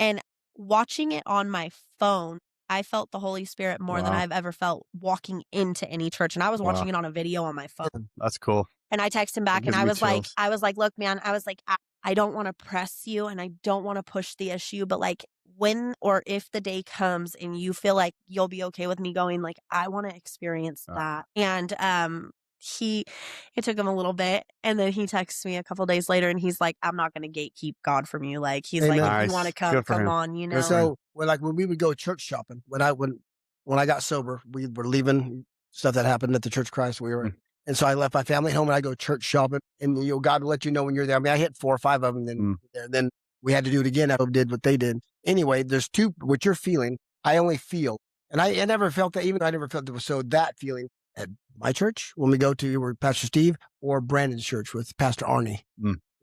And watching it on my phone, I felt the Holy Spirit more than Wow. I've ever felt walking into any church. And I was Wow. watching it on a video on my phone. That's cool. And I texted him back That and gives me chills. I was like, look, man, I was like, I don't want to press you and I don't want to push the issue, but like when or if the day comes and you feel like you'll be okay with me going, like, I want to experience that. And it took him a little bit, and then he texts me a couple days later and he's like, I'm not going to gatekeep God from you. Like, he's Amen. like, if Nice. you want to Good for come him. on, So when we would go church shopping, when I got sober, we were leaving stuff that happened at the Church of Christ we were in. And so I left my family home and I go church shopping, and God will let you know when you're there. I mean, I hit 4 or 5 of them, then we had to do it again. I did what they did. Anyway, there's two, what you're feeling, I only feel, and I never felt that, even though I never felt it was so, that feeling at my church, when we go to where Pastor Steve, or Brandon's church with Pastor Arnie.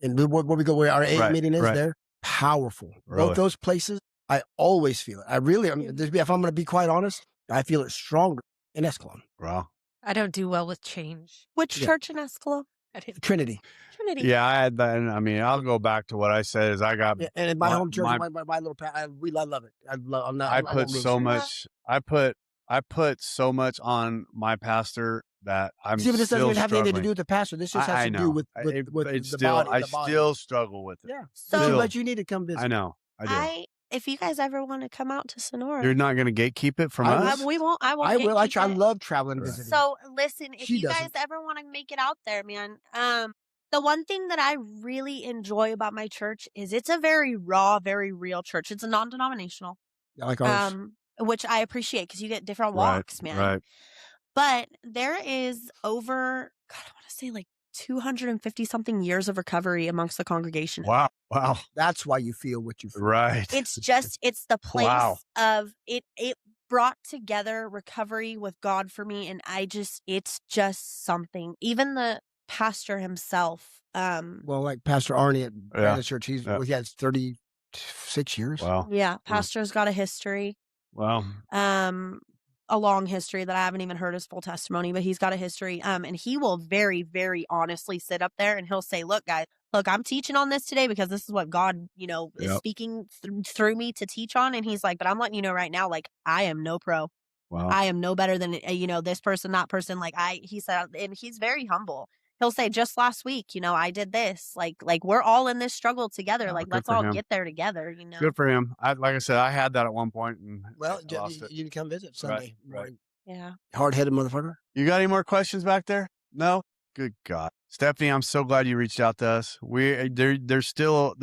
And where we go, where our AA meeting is there, powerful. Really? Both those places, I always feel it. I really, if I'm going to be quite honest, I feel it stronger in Escalon. Wow. I don't do well with change. Which church in Escalon? Trinity. Yeah, I had that. I mean, I'll go back to what I said is I got and in my home church, my little, I love it. I put so much on my pastor that I'm See, but this doesn't still even have anything to struggling. do with the pastor. This just has I to know. do with It's the still, body. I the body. still struggle with it. Yeah. So- But you need to come visit. I know. I do. If you guys ever want to come out to Sonora, You're not going to gatekeep it from I us? we won't. I won't. I will. I gatekeep it. love traveling and visiting. So listen, if She you guys doesn't. ever want to make it out there, man, the one thing that I really enjoy about my church is it's a very raw, very real church. It's a non-denominational, Yeah, like ours. which I appreciate because you get different Right, walks, man. right. But there is over, God, I want to say like 250 something years of recovery amongst the congregation. Wow. Wow. That's why you feel what you feel. Right. It's the place Wow. of it. It brought together recovery with God for me. And it's just something. Even the pastor himself. Well, like Pastor Arnie at Brandon's church, he has 36 years. Wow. Yeah. Pastor's got a history. Wow. A long history that I haven't even heard his full testimony, but he's got a history. And he will very, very honestly sit up there and he'll say, look, guys, I'm teaching on this today because this is what God, is speaking through me to teach on. And he's like, but I'm letting you know right now, like, I am no pro. Wow. I am no better than, this person, that person. Like he said, and he's very humble. He'll say, just last week, I did this. Like we're all in this struggle together. Yeah, like, good let's for all him. get there together, Good for him. Like I said, I had that at one point and Well, I lost it. you can come visit Sunday. Right. Yeah. Hard-headed motherfucker. You got any more questions back there? No? Good God. Stephanie, I'm so glad you reached out to us. There's still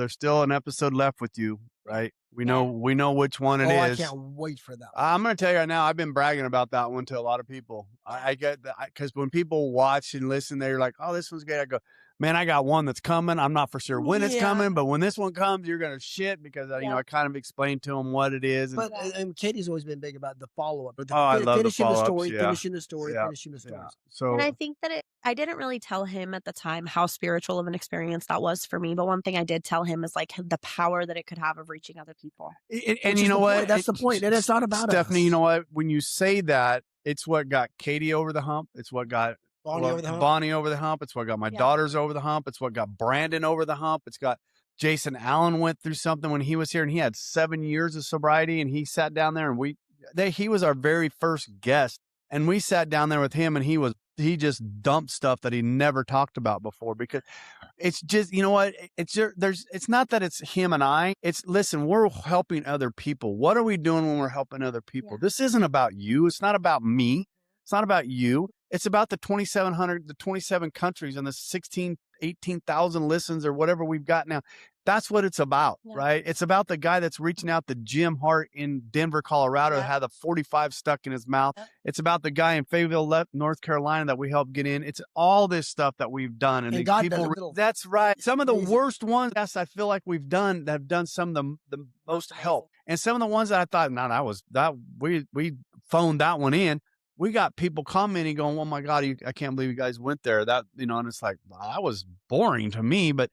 an episode left with you, right? We know which one it is. I can't wait for that. I'm going to tell you right now, I've been bragging about that one to a lot of people. I get that because when people watch and listen, they're like, oh, this one's good. I go, man, I got one that's coming. I'm not for sure when it's coming, but when this one comes, you're going to shit because, I kind of explained to them what it is. And, But and Katie's always been big about the follow-up. I love the finishing the follow-ups, story, yeah. finishing the story, Yeah. finishing the story. So, And I think that I didn't really tell him at the time how spiritual of an experience that was for me. But one thing I did tell him is like the power that it could have of reaching other people. and you know what? That's the point. And it's not about Stephanie, us. you know what? When you say that, it's what got Katie over the hump. It's what got Bonnie over the hump. Bonnie over the hump. It's what got my daughters over the hump. It's what got Brandon over the hump. It's got Jason Allen went through something when he was here and he had 7 years of sobriety and he sat down there and he was our very first guest and we sat down there with him and he just dumped stuff that he never talked about before because it's just, you know what? It's not that it's him and I. Listen, we're helping other people. What are we doing when we're helping other people? Yeah. This isn't about you. It's not about me. It's not about you. It's about the 2,700, the 27 countries and the 18,000 listens or whatever we've got now. That's what it's about, Yeah. right? It's about the guy that's reaching out to Jim Hart in Denver, Colorado, Yep. had a 45 stuck in his mouth. Yep. It's about the guy in Fayetteville, North Carolina that we helped get in. It's all this stuff that we've done. And God people, does a little that's right. Some of the crazy. worst ones, yes, I feel like we've done that have done some of the most help. And some of the ones that I thought, no, we phoned that one in. We got people commenting going, oh my God, I can't believe you guys went there. That, and it's like, wow, that was boring to me. But,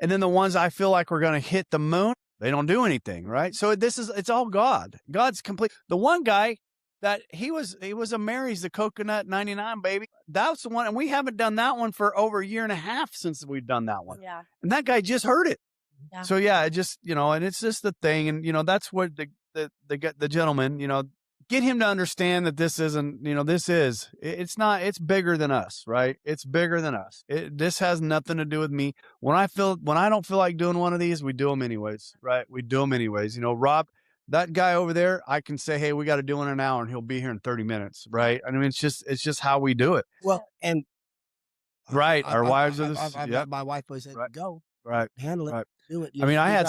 and then the ones I feel like we're going to hit the moon, they don't do anything. Right. So it's all God. God's complete. The one guy that he was a Mary's, the Coconut 99 baby. That's the one. And we haven't done that one for over a year and a half since we've done that one. Yeah. And that guy just heard it. Yeah. So it just, and it's just the thing. And, that's what the gentleman, get him to understand that this isn't, it's bigger than us, right? It's bigger than us. This has nothing to do with me. When I don't feel like doing one of these, we do them anyways, right? We do them anyways. Rob, that guy over there, I can say, hey, we got to do it in an hour and he'll be here in 30 minutes, right? I mean, it's just how we do it. Well, and right. Our wives are my wife always said, go. Right. Handle it. Right. Do it. I mean, I had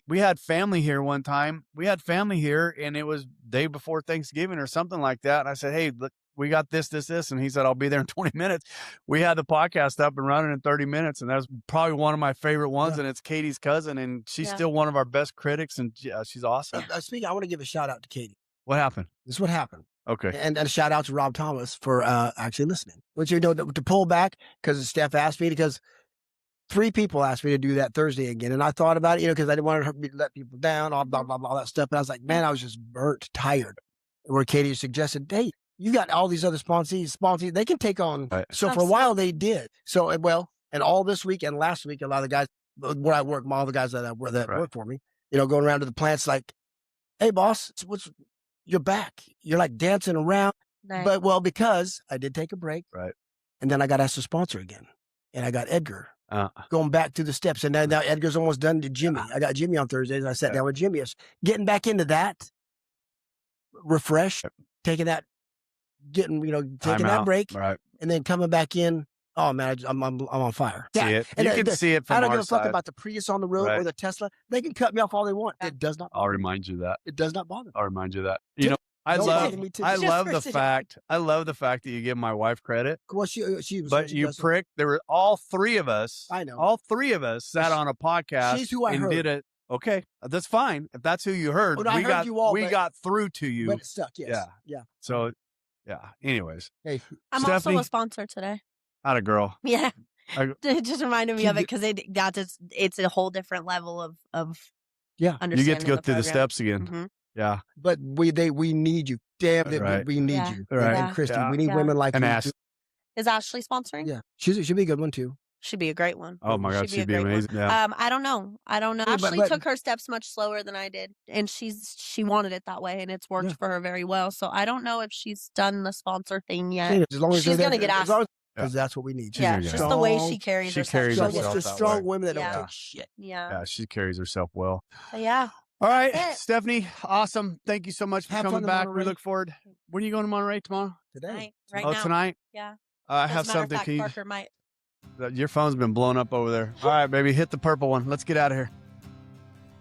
we had family here one time. We had family here and it was day before Thanksgiving or something like that. And I said, hey, look, we got this. And he said, I'll be there in 20 minutes. We had the podcast up and running in 30 minutes. And that was probably one of my favorite ones. And it's Katie's cousin. And she's still one of our best critics. And she's awesome. Speaking, I want to give a shout out to Katie. What happened? This is what happened. Okay. And a shout out to Rob Thomas for actually listening. Which, to pull back, because Steph asked me, because 3 people asked me to do that Thursday again. And I thought about it, because I didn't want to let people down, all blah, blah, blah, all that stuff. And I was like, man, I was just burnt, tired. Where Katie suggested, hey, you got all these other sponsees, they can take on. Right. So for a while they did. So, and all this week and last week, a lot of the guys where I work, all the guys that work for me, going around to the plants like, hey, boss, you're back. You're like dancing around. Nice. But, because I did take a break. Right. And then I got asked to sponsor again. And I got Edgar. Going back through the steps. And now Edgar's almost done to Jimmy. I got Jimmy on Thursdays. I sat down with Jimmy. Getting back into that, refresh, taking that break, right, and then coming back in. Oh man, I'm on fire. See it. And you can see it from I don't our give a fuck side. about the Prius on the road or the Tesla. They can cut me off all they want. It does not. I'll remind you that. It does not bother me. I'll remind you that. I love the fact that you give my wife credit. Well, she was, but you prick. There were all 3 of us. I know. All 3 of us sat on a podcast. She's who I heard. Did it. Okay, that's fine. If that's who you heard, well, we got through to you. But it stuck. Yes. Yeah. So, anyways. Hey, I'm Stephanie, also a sponsor today. Atta girl. Yeah. It just reminded me of it because it's a whole different level of understanding. You get to go through the program. steps again. Mm-hmm. Yeah. But we need you. Damn it, right. we need you. Right. And Christy, we need women like and you. Ash. Is Ashley sponsoring? Yeah. She'd be a good one too. Should be a great one. Oh my God, she'd be amazing. Yeah. I don't know. Ashley took her steps much slower than I did, and she wanted it that way, and it's worked for her very well. So I don't know if she's done the sponsor thing yet. As long as she's gonna get asked. Because that's what we need. Just the way she carries herself. herself. Just strong women that don't take shit. Yeah, she carries herself well. But yeah. All right, Stephanie, awesome. Thank you so much for coming back. We look forward. When are you going to Monterey tomorrow? Today. Right now. Tonight? Yeah. I have something. Parker might. Your phone's been blown up over there. All right, baby, hit the purple one. Let's get out of here.